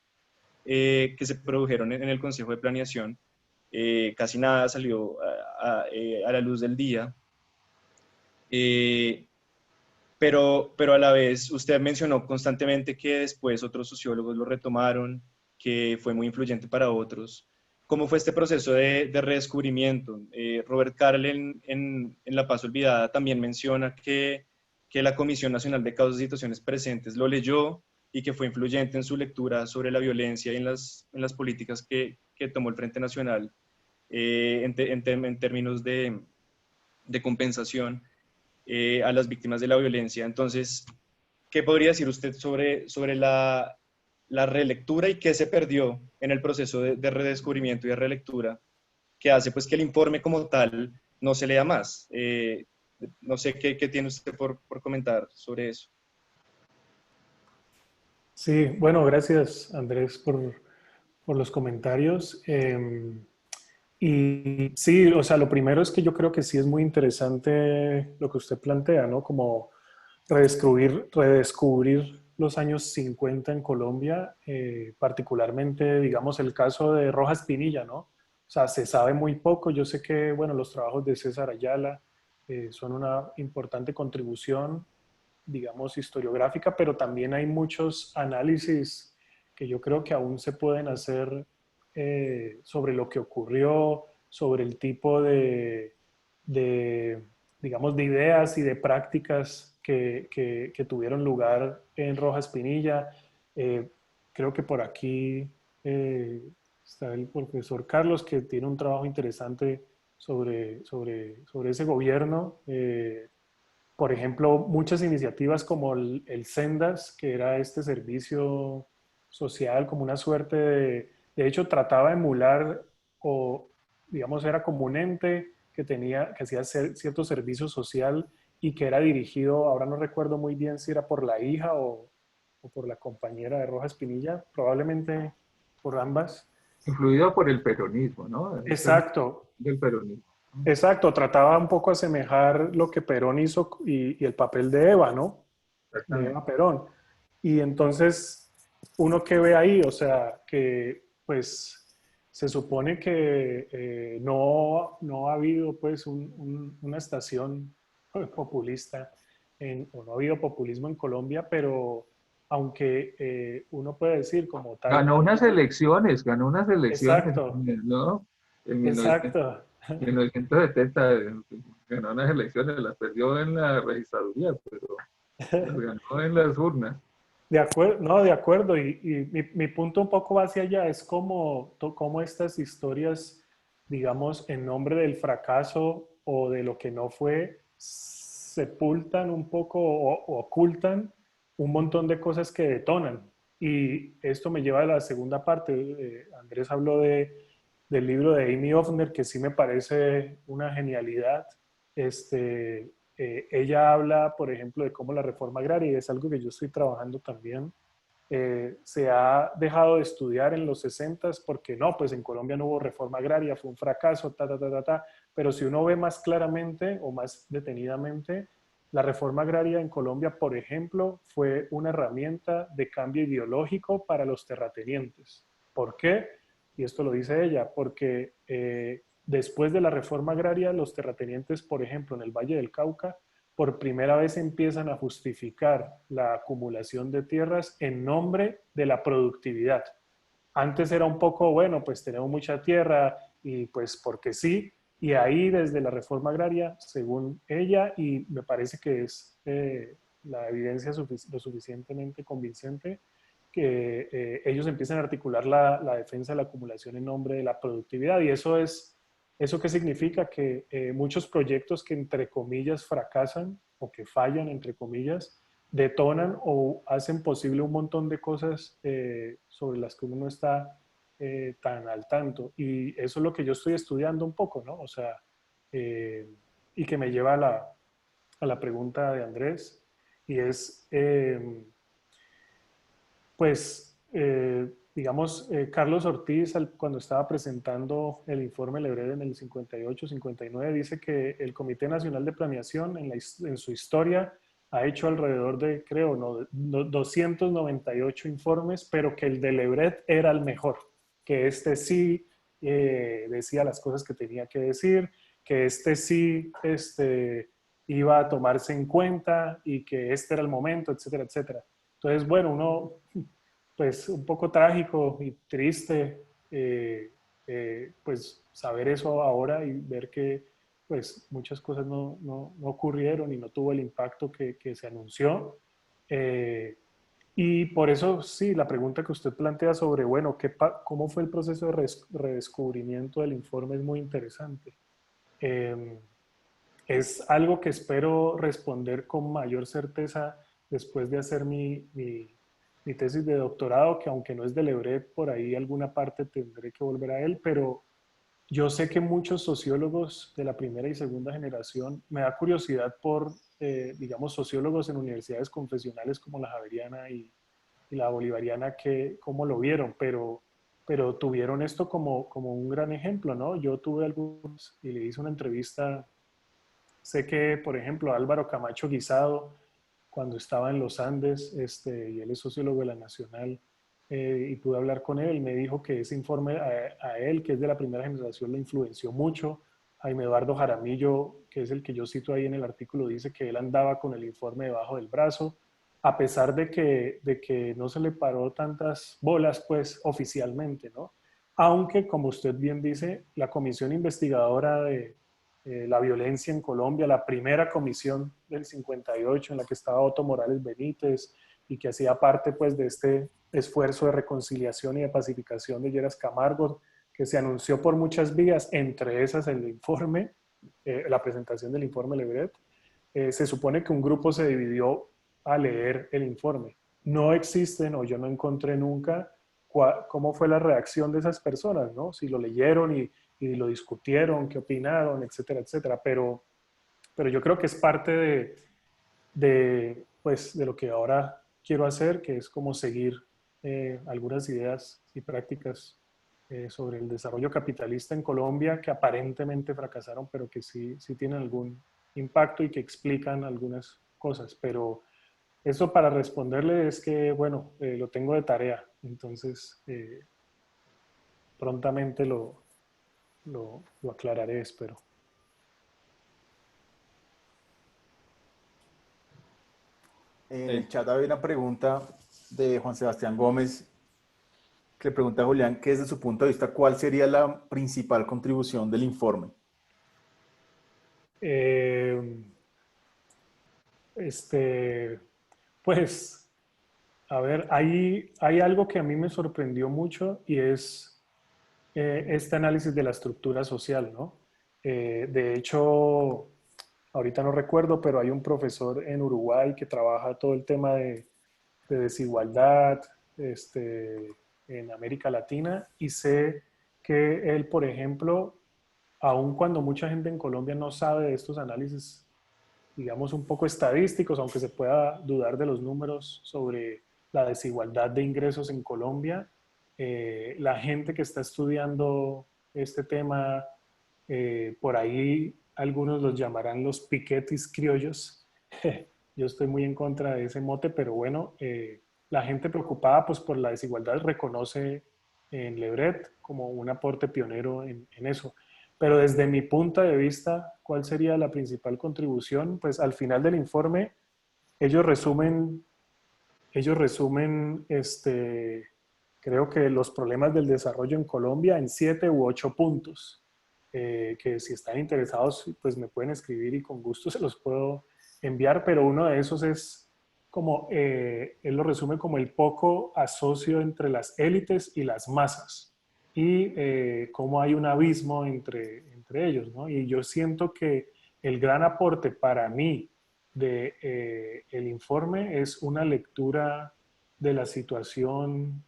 que se produjeron en el Consejo de Planeación. casi nada salió a la luz del día. Pero a la vez usted mencionó constantemente que después otros sociólogos lo retomaron, que fue muy influyente para otros. ¿Cómo fue este proceso de redescubrimiento? Robert Carl en La Paz Olvidada también menciona que la Comisión Nacional de Causas y Situaciones Presentes lo leyó y que fue influyente en su lectura sobre la violencia y en las políticas que tomó el Frente Nacional en términos de compensación a las víctimas de la violencia. Entonces, ¿qué podría decir usted sobre la relectura y qué se perdió en el proceso de redescubrimiento y de relectura que hace pues que el informe como tal no se lea más? No sé qué tiene usted por comentar sobre eso. Sí, bueno, gracias Andrés por los comentarios. Y sí, o sea, lo primero es que yo creo que sí es muy interesante lo que usted plantea, ¿no? Como redescubrir los años 50 en Colombia, particularmente, digamos, el caso de Rojas Pinilla, ¿no? O sea, se sabe muy poco. Yo sé que, bueno, los trabajos de César Ayala son una importante contribución, digamos, historiográfica, pero también hay muchos análisis que yo creo que aún se pueden hacer sobre lo que ocurrió, sobre el tipo de, digamos, de ideas y de prácticas que tuvieron lugar en Rojas Pinilla. Eh, Creo que por aquí está el profesor Carlos, que tiene un trabajo interesante sobre ese gobierno. Por ejemplo, muchas iniciativas como el Sendas, que era este servicio social, como una suerte de hecho, trataba de emular o, digamos, era como un ente que hacía cierto servicio social y que era dirigido, ahora no recuerdo muy bien si era por la hija o por la compañera de Rojas Pinilla, probablemente por ambas. Influido por el peronismo, ¿no? Exacto, Del peronismo. exacto, trataba un poco asemejar lo que Perón hizo y el papel de Eva, ¿no? De Exactamente. Eva Perón. Y entonces, uno que ve ahí, o sea, que pues se supone que no ha habido pues una estación populista o no ha habido populismo en Colombia, pero aunque uno puede decir como tal, Ganó unas elecciones, exacto, ¿no? En 1900 exacto. 1970 ganó unas elecciones, las perdió en la registraduría, pero las ganó en las urnas. De acuerdo, no, de acuerdo. Y mi punto un poco va hacia allá, es como estas historias, digamos, en nombre del fracaso o de lo que no fue, sepultan un poco o ocultan un montón de cosas que detonan. Y esto me lleva a la segunda parte. Andrés habló del libro de Amy Hoffner, que sí me parece una genialidad. Ella habla, por ejemplo, de cómo la reforma agraria, y es algo que yo estoy trabajando también, se ha dejado de estudiar en los 60 porque no, pues en Colombia no hubo reforma agraria, fue un fracaso, pero si uno ve más claramente o más detenidamente, la reforma agraria en Colombia, por ejemplo, fue una herramienta de cambio ideológico para los terratenientes. ¿Por qué? Y esto lo dice ella, porque después de la reforma agraria, los terratenientes, por ejemplo, en el Valle del Cauca, por primera vez empiezan a justificar la acumulación de tierras en nombre de la productividad. Antes era un poco, bueno, pues tenemos mucha tierra y pues porque sí, y ahí desde la reforma agraria, según ella, y me parece que es la evidencia lo suficientemente convincente, que ellos empiezan a articular la defensa de la acumulación en nombre de la productividad. Y ¿eso qué significa? Que muchos proyectos que entre comillas fracasan o que fallan entre comillas, detonan o hacen posible un montón de cosas sobre las que uno no está tan al tanto. Y eso es lo que yo estoy estudiando un poco, ¿no? O sea, y que me lleva a la pregunta de Andrés, y es, pues, digamos, Carlos Ortiz, cuando estaba presentando el informe Lebret en el 58, 59, dice que el Comité Nacional de Planeación en su historia ha hecho alrededor de, creo, 298 informes, pero que el de Lebret era el mejor, que este sí decía las cosas que tenía que decir, que sí iba a tomarse en cuenta y que este era el momento, etcétera, etcétera. Entonces, bueno, uno, pues un poco trágico y triste, pues saber eso ahora y ver que pues muchas cosas no ocurrieron y no tuvo el impacto que se anunció. Y por eso, sí, la pregunta que usted plantea sobre, bueno, ¿cómo fue el proceso de redescubrimiento del informe? Es muy interesante. Eh, es algo que espero responder con mayor certeza después de hacer mi tesis de doctorado, que aunque no es de Lebret, por ahí alguna parte tendré que volver a él, pero yo sé que muchos sociólogos de la primera y segunda generación, me da curiosidad por, digamos, sociólogos en universidades confesionales como la Javeriana y la Bolivariana, que cómo lo vieron, pero tuvieron esto como un gran ejemplo, ¿no? Yo tuve algunos y le hice una entrevista. Sé que, por ejemplo, Álvaro Camacho Guisado, cuando estaba en los Andes, y él es sociólogo de la Nacional, y pude hablar con él, me dijo que ese informe a él, que es de la primera generación, lo influenció mucho. Jaime Eduardo Jaramillo, que es el que yo cito ahí en el artículo, dice que él andaba con el informe debajo del brazo, a pesar de que no se le paró tantas bolas, pues, oficialmente, ¿no? Aunque, como usted bien dice, la comisión investigadora de la violencia en Colombia, la primera comisión del 58 en la que estaba Otto Morales Benítez y que hacía parte pues de este esfuerzo de reconciliación y de pacificación de Lleras Camargo, que se anunció por muchas vías, entre esas el informe, la presentación del informe Lebret. Se supone que un grupo se dividió a leer el informe. No existen, o yo no encontré nunca, cómo fue la reacción de esas personas, ¿no? Si lo leyeron y lo discutieron, qué opinaron, etcétera, etcétera. Pero yo creo que es parte pues, de lo que ahora quiero hacer, que es como seguir algunas ideas y prácticas sobre el desarrollo capitalista en Colombia, que aparentemente fracasaron, pero que sí tienen algún impacto y que explican algunas cosas. Pero eso, para responderle, es que, bueno, lo tengo de tarea, entonces prontamente lo aclararé, espero. En el chat había una pregunta de Juan Sebastián Gómez que le pregunta a Julián que desde su punto de vista, ¿cuál sería la principal contribución del informe? Eh, pues, a ver, hay algo que a mí me sorprendió mucho y es este análisis de la estructura social, ¿no? De hecho, ahorita no recuerdo, pero hay un profesor en Uruguay que trabaja todo el tema de desigualdad en América Latina y sé que él, por ejemplo, aun cuando mucha gente en Colombia no sabe de estos análisis, digamos, un poco estadísticos, aunque se pueda dudar de los números sobre la desigualdad de ingresos en Colombia, la gente que está estudiando este tema, por ahí algunos los llamarán los piquetis criollos. Yo estoy muy en contra de ese mote, pero bueno, la gente preocupada pues, por la desigualdad reconoce en Lebret como un aporte pionero en eso. Pero desde mi punto de vista, ¿cuál sería la principal contribución? Pues al final del informe, ellos resumen, creo que los problemas del desarrollo en Colombia en 7 u 8 puntos, que si están interesados, pues me pueden escribir y con gusto se los puedo enviar, pero uno de esos es como, él lo resume como el poco asocio entre las élites y las masas y cómo hay un abismo entre ellos, ¿no? Y yo siento que el gran aporte para mí de el informe es una lectura de la situación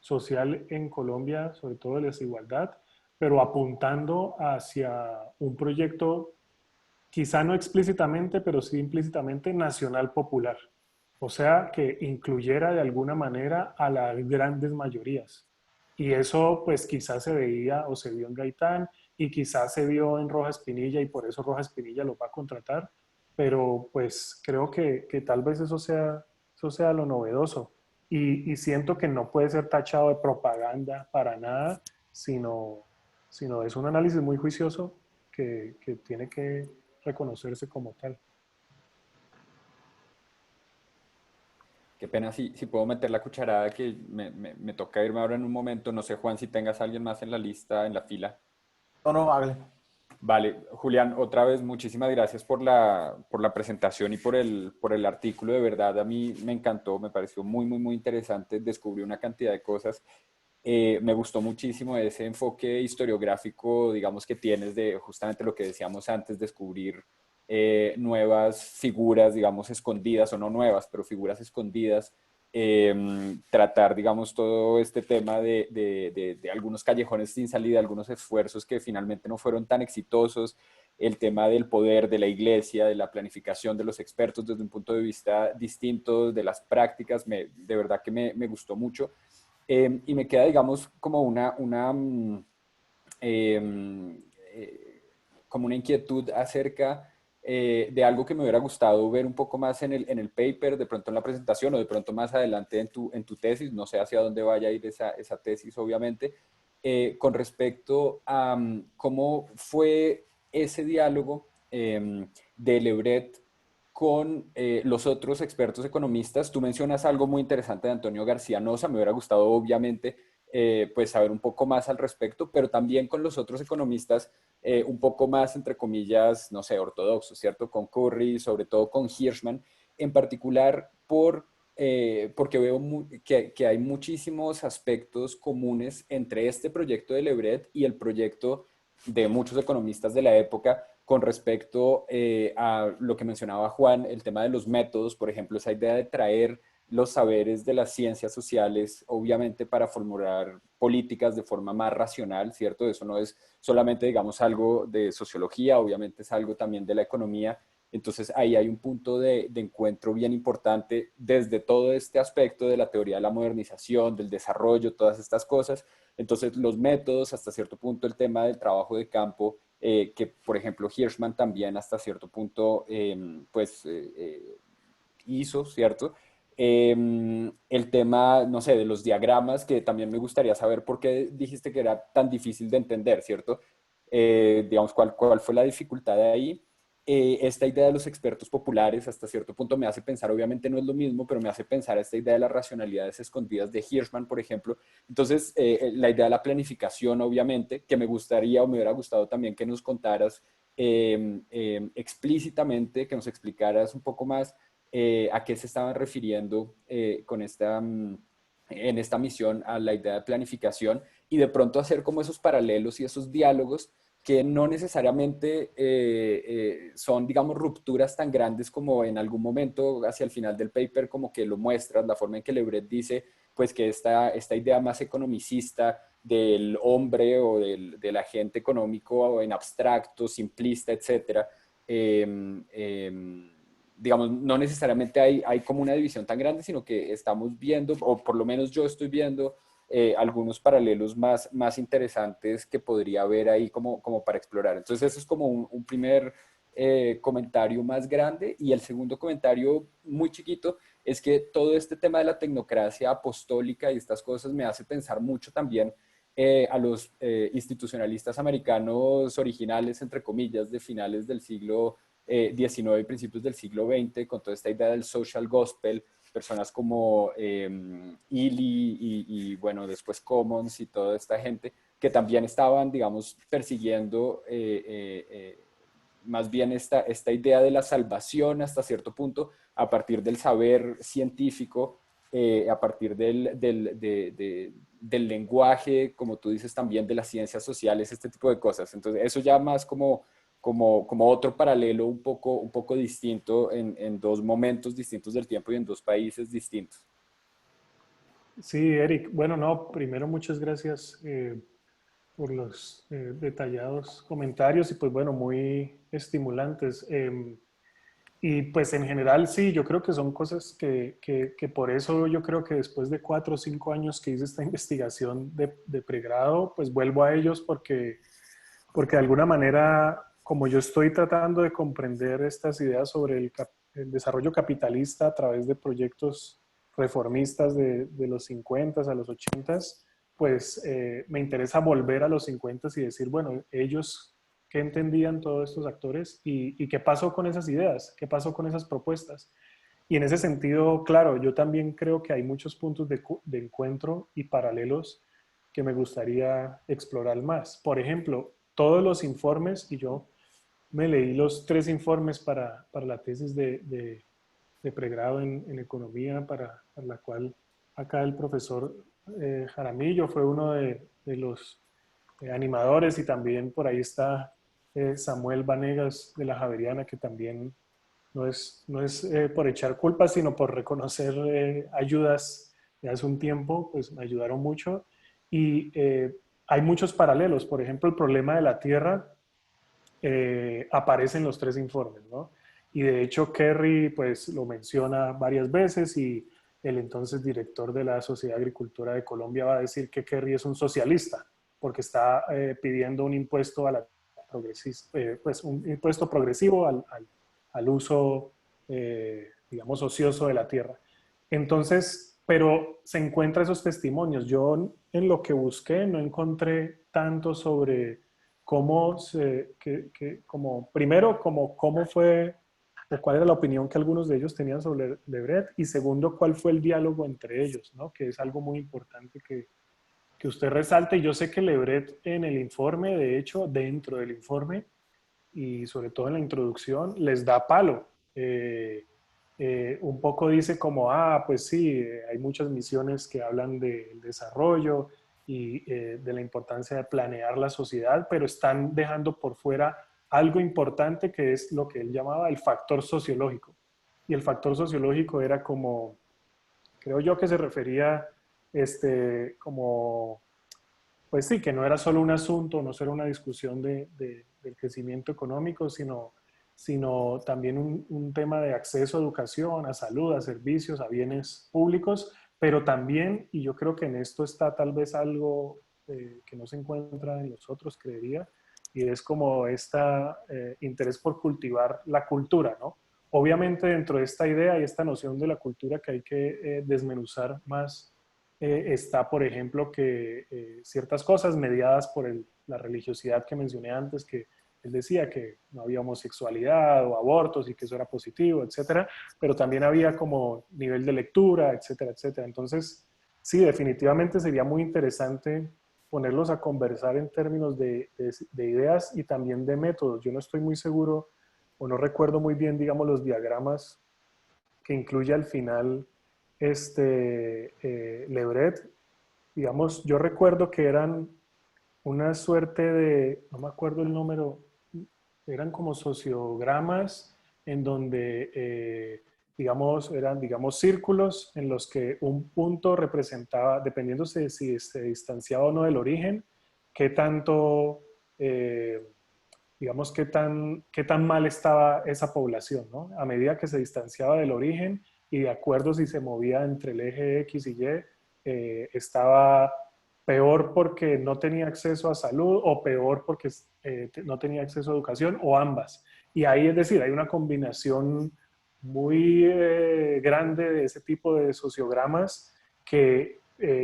social en Colombia, sobre todo de la desigualdad, pero apuntando hacia un proyecto, quizá no explícitamente, pero sí implícitamente nacional popular. O sea, que incluyera de alguna manera a las grandes mayorías. Y eso pues quizás se veía o se vio en Gaitán y quizás se vio en Rojas Pinilla y por eso Rojas Pinilla lo va a contratar, pero pues creo que tal vez eso sea lo novedoso y siento que no puede ser tachado de propaganda para nada sino es un análisis muy juicioso que tiene que reconocerse como tal. Qué pena si puedo meter la cucharada, que me toca irme ahora en un momento. No sé, Juan, si tengas a alguien más en la lista, en la fila. No, no, hágale. Vale, Julián, otra vez muchísimas gracias por la presentación y por el artículo. De verdad, a mí me encantó, me pareció muy, muy, muy interesante. Descubrí una cantidad de cosas. Me gustó muchísimo ese enfoque historiográfico, digamos, que tienes de justamente lo que decíamos antes, descubrir nuevas figuras, digamos, escondidas, o no nuevas, pero figuras escondidas. Tratar, digamos, todo este tema de algunos callejones sin salida, algunos esfuerzos que finalmente no fueron tan exitosos, el tema del poder de la iglesia, de la planificación de los expertos desde un punto de vista distinto, de las prácticas, de verdad que me gustó mucho. Y me queda, digamos, como eh, eh, como una inquietud acerca de algo que me hubiera gustado ver un poco más en el paper, de pronto en la presentación o de pronto más adelante en tu tesis. No sé hacia dónde vaya a ir esa tesis, obviamente, con respecto a cómo fue ese diálogo de Lebret con los otros expertos economistas. Tú mencionas algo muy interesante de Antonio García Nosa. Me hubiera gustado, obviamente, pues saber un poco más al respecto, pero también con los otros economistas un poco más, entre comillas, no sé, ortodoxos, ¿cierto? Con Curry, sobre todo con Hirschman, en particular porque veo que hay muchísimos aspectos comunes entre este proyecto de Lebret y el proyecto de muchos economistas de la época con respecto a lo que mencionaba Juan, el tema de los métodos, por ejemplo, esa idea de traer los saberes de las ciencias sociales, obviamente para formular políticas de forma más racional, ¿cierto? Eso no es solamente, digamos, algo de sociología, obviamente es algo también de la economía. Entonces ahí hay un punto de encuentro bien importante desde todo este aspecto de la teoría de la modernización, del desarrollo, todas estas cosas. Entonces los métodos, hasta cierto punto el tema del trabajo de campo, que por ejemplo Hirschman también hasta cierto punto hizo, ¿cierto? El tema, no sé, de los diagramas, que también me gustaría saber por qué dijiste que era tan difícil de entender, ¿cierto? Digamos, ¿cuál fue la dificultad de ahí? Esta idea de los expertos populares hasta cierto punto me hace pensar, obviamente no es lo mismo, pero me hace pensar esta idea de las racionalidades escondidas de Hirschman, por ejemplo. Entonces, la idea de la planificación, obviamente, que me gustaría o me hubiera gustado también que nos contaras explícitamente, que nos explicaras un poco más a qué se estaban refiriendo en esta misión a la idea de planificación, y de pronto hacer como esos paralelos y esos diálogos que no necesariamente son, digamos, rupturas tan grandes como en algún momento hacia el final del paper como que lo muestras, la forma en que Lebret dice pues que esta idea más economicista del hombre o del agente económico en abstracto, simplista, etcétera, digamos, no necesariamente hay como una división tan grande, sino que estamos viendo, o por lo menos yo estoy viendo, algunos paralelos más interesantes que podría haber ahí como para explorar. Entonces, eso es como un primer comentario más grande. Y el segundo comentario muy chiquito es que todo este tema de la tecnocracia apostólica y estas cosas me hace pensar mucho también a los institucionalistas americanos originales, entre comillas, de finales del siglo XIX y principios del siglo XX, con toda esta idea del social gospel, personas como Ely bueno, después Commons y toda esta gente, que también estaban, digamos, persiguiendo más bien esta idea de la salvación hasta cierto punto, a partir del saber científico, a partir del lenguaje, como tú dices también, de las ciencias sociales, este tipo de cosas. Entonces, eso ya más como otro paralelo un poco distinto en dos momentos distintos del tiempo y en dos países distintos. Sí, Eric. Bueno, no, primero muchas gracias por los detallados comentarios y pues bueno, muy estimulantes. Y pues en general sí, yo creo que son cosas que por eso yo creo que después de 4 o 5 años que hice esta investigación de pregrado, pues vuelvo a ellos porque de alguna manera, como yo estoy tratando de comprender estas ideas sobre el desarrollo capitalista a través de proyectos reformistas de los 50 a los 80, pues me interesa volver a los 50 y decir, bueno, ellos, ¿qué entendían todos estos actores y qué pasó con esas ideas? ¿Qué pasó con esas propuestas? Y en ese sentido, claro, yo también creo que hay muchos puntos de encuentro y paralelos que me gustaría explorar más. Por ejemplo, todos los informes, y yo me leí los 3 informes para la tesis de pregrado en economía, para la cual acá el profesor Jaramillo fue uno de los animadores, y también por ahí está Samuel Vanegas de la Javeriana, que también no es por echar culpas, sino por reconocer ayudas de hace un tiempo, pues me ayudaron mucho. Y hay muchos paralelos. Por ejemplo, el problema de la tierra aparece en los 3 informes, ¿no? Y de hecho Kerry pues lo menciona varias veces, y el entonces director de la Sociedad de Agricultura de Colombia va a decir que Kerry es un socialista porque está pidiendo un impuesto a la pues un impuesto progresivo al uso, digamos, ocioso de la tierra. Entonces, pero se encuentra esos testimonios. Yo en lo que busqué no encontré tanto sobre cómo como, primero, como cómo fue, o cuál era la opinión que algunos de ellos tenían sobre Le Bret, y segundo, cuál fue el diálogo entre ellos, ¿no? Que es algo muy importante que usted resalte. Y yo sé que Le Bret en el informe, de hecho, dentro del informe, y sobre todo en la introducción, les da palo. Un poco dice como, pues sí, hay muchas misiones que hablan del desarrollo y de la importancia de planear la sociedad, pero están dejando por fuera algo importante, que es lo que él llamaba el factor sociológico. Y el factor sociológico era como, creo yo que se refería como, pues sí, que no era solo un asunto, no solo una discusión del crecimiento económico, sino también un tema de acceso a educación, a salud, a servicios, a bienes públicos, pero también, y yo creo que en esto está tal vez algo que no se encuentra en los otros, creería, y es como este interés por cultivar la cultura, ¿no? Obviamente dentro de esta idea y esta noción de la cultura que hay que desmenuzar más, está, por ejemplo, que ciertas cosas mediadas por la religiosidad que mencioné antes, que él decía que no había homosexualidad o abortos y que eso era positivo, etcétera, pero también había como nivel de lectura, etcétera, etcétera. Entonces, sí, definitivamente sería muy interesante ponerlos a conversar en términos de ideas y también de métodos. Yo no estoy muy seguro o no recuerdo muy bien, digamos, los diagramas que incluye al final Le Bret. Digamos, yo recuerdo que eran una suerte de, no me acuerdo el número, eran como sociogramas en donde, eran, círculos en los que un punto representaba, dependiendo de si se distanciaba o no del origen, qué tanto, qué tan mal estaba esa población, ¿no? A medida que se distanciaba del origen y de acuerdo si se movía entre el eje X y Y, estaba peor porque no tenía acceso a salud, o peor porque no tenía acceso a educación, o ambas. Y ahí, es decir, hay una combinación muy grande de ese tipo de sociogramas que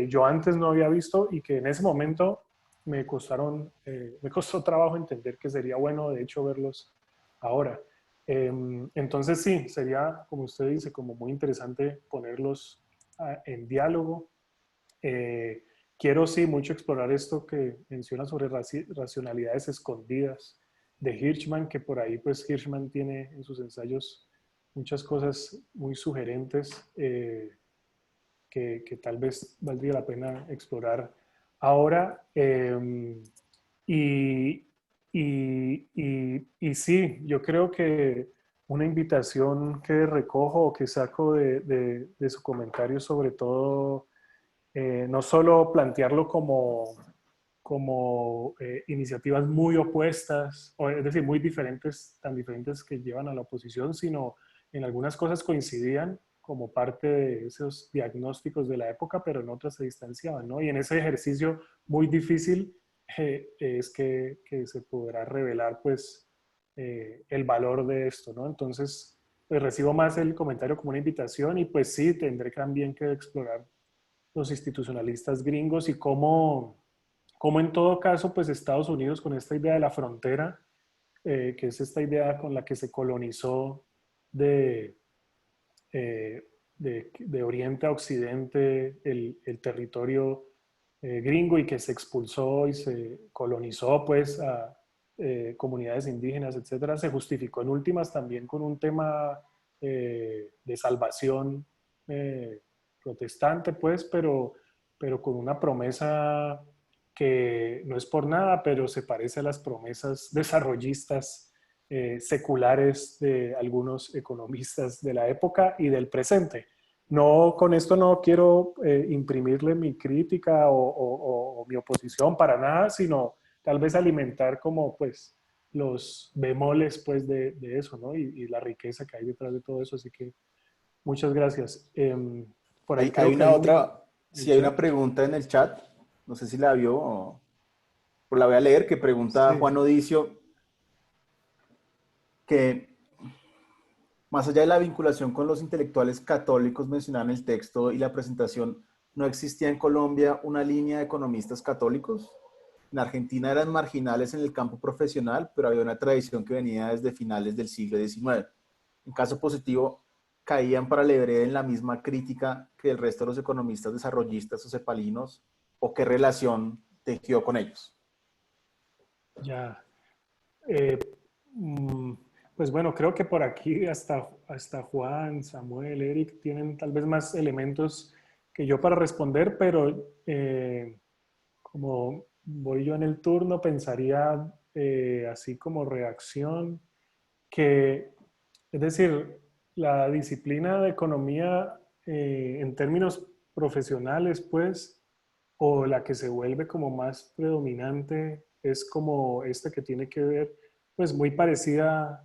yo antes no había visto, y que en ese momento me costó trabajo entender que sería bueno, de hecho, verlos ahora. Entonces sí, sería, como usted dice, como muy interesante ponerlos en diálogo. Quiero sí mucho explorar esto que menciona sobre racionalidades escondidas de Hirschman, que por ahí pues Hirschman tiene en sus ensayos muchas cosas muy sugerentes, que tal vez valdría la pena explorar ahora. Y, y sí, yo creo que una invitación que recojo o que saco de su comentario, sobre todo, no solo plantearlo como iniciativas muy opuestas, es decir, muy diferentes, tan diferentes que llevan a la oposición, sino en algunas cosas coincidían como parte de esos diagnósticos de la época, pero en otras se distanciaban, ¿no? Y en ese ejercicio muy difícil es que se podrá revelar, pues, el valor de esto, ¿no? Entonces, pues recibo más el comentario como una invitación, y pues sí, tendré también que explorar los institucionalistas gringos y cómo en todo caso, pues Estados Unidos con esta idea de la frontera, que es esta idea con la que se colonizó de, de Oriente a Occidente el territorio gringo y que se expulsó y se colonizó pues a comunidades indígenas, etcétera, se justificó en últimas también con un tema de salvación protestante, pues, pero con una promesa que no es por nada, pero se parece a las promesas desarrollistas seculares de algunos economistas de la época y del presente. No, con esto no quiero imprimirle mi crítica o mi oposición para nada, sino tal vez alimentar como pues los bemoles pues de eso, ¿no? Y la riqueza que hay detrás de todo eso. Así que muchas gracias. Por ahí Hay creo que una hay otra, el si hay una chat. pregunta en el chat, no sé si la vio o la voy a leer, que pregunta Sí. Juan Odicio, que más allá de la vinculación con los intelectuales católicos mencionada en el texto y la presentación, ¿no existía en Colombia una línea de economistas católicos? En Argentina eran marginales en el campo profesional, pero había una tradición que venía desde finales del siglo XIX. En caso positivo, caían para Lebré en la misma crítica que el resto de los economistas desarrollistas o cepalinos, o qué relación tejió con ellos. Ya. Eh, mm, pues bueno, creo que por aquí hasta Juan, Samuel, Eric tienen tal vez más elementos que yo para responder, pero como voy yo en el turno, pensaría así como reacción que, es decir, la disciplina de economía en términos profesionales, pues, o la que se vuelve como más predominante es como esta que tiene que ver, pues muy parecida a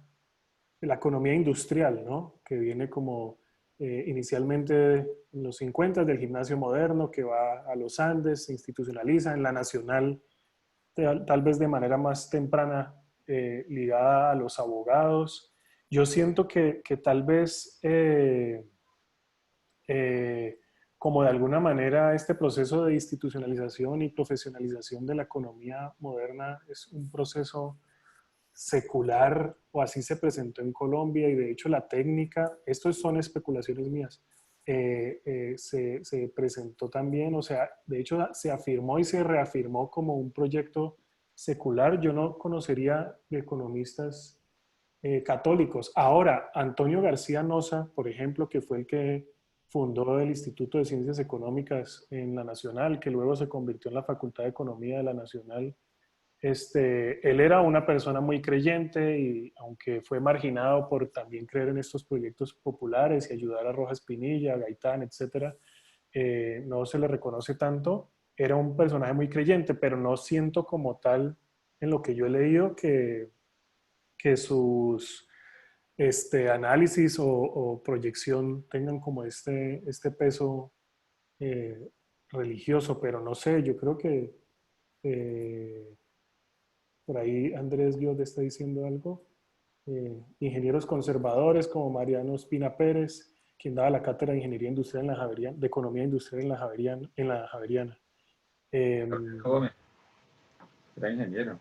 la economía industrial, ¿no? Que viene como inicialmente en los 50 del gimnasio moderno, que va a los Andes, se institucionaliza en la nacional, tal vez de manera más temprana, ligada a los abogados. Yo siento que tal vez eh, como de alguna manera este proceso de institucionalización y profesionalización de la economía moderna es un proceso secular, o así se presentó en Colombia, y de hecho la técnica, esto son especulaciones mías, se presentó también, o sea, de hecho se afirmó y se reafirmó como un proyecto secular. Yo no conocería de economistas católicos. Ahora, Antonio García Noza, por ejemplo, que fue el que fundó el Instituto de Ciencias Económicas en la Nacional, que luego se convirtió en la Facultad de Economía de la Nacional. Él era una persona muy creyente y aunque fue marginado por también creer en estos proyectos populares y ayudar a Rojas Pinilla, a Gaitán, etcétera, no se le reconoce tanto. Era un personaje muy creyente, pero no siento como tal en lo que yo he leído que sus análisis o proyección tengan como este peso eh, religioso, pero no sé, yo creo que eh, por ahí Andrés Guiot está diciendo algo. Ingenieros conservadores como Mariano Espina Pérez, quien daba la cátedra de Ingeniería Industrial en la Javeriana, de Economía Industrial en la Javeriana. Eh, Gómez era ingeniero.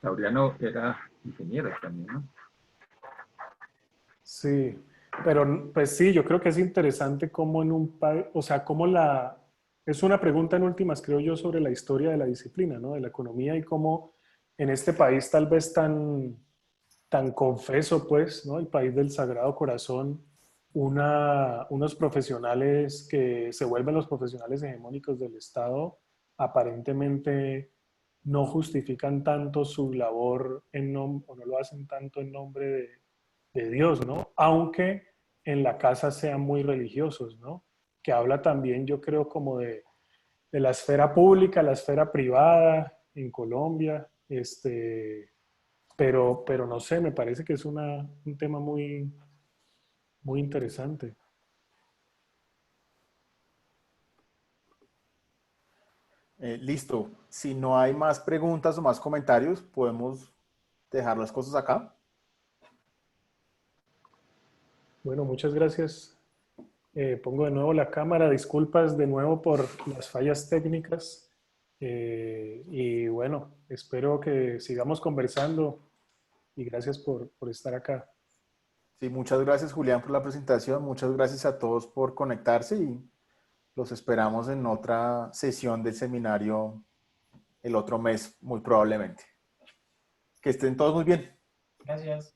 Laureano era ingeniero también, ¿no? sí, pero pues sí, yo creo que es interesante cómo en un país, o sea, cómo es una pregunta en últimas, creo yo, sobre la historia de la disciplina, ¿no? De la economía y cómo en este país tal vez tan confeso, pues, ¿no? El país del Sagrado Corazón, unos profesionales que se vuelven los profesionales hegemónicos del Estado, aparentemente no justifican tanto su labor o no lo hacen tanto en nombre de Dios, ¿no? Aunque en la casa sean muy religiosos, ¿no? Que habla también, yo creo, como de la esfera pública, la esfera privada en Colombia, pero no sé, me parece que es un tema muy interesante. Listo. Si no hay más preguntas o más comentarios, podemos dejar las cosas acá. Bueno, muchas gracias Pongo de nuevo la cámara, disculpas de nuevo por las fallas técnicas. Y bueno, espero que sigamos conversando y gracias por estar acá. Sí, muchas gracias Julián por la presentación, muchas gracias a todos por conectarse y los esperamos en otra sesión del seminario el otro mes, muy probablemente. Que estén todos muy bien. Gracias.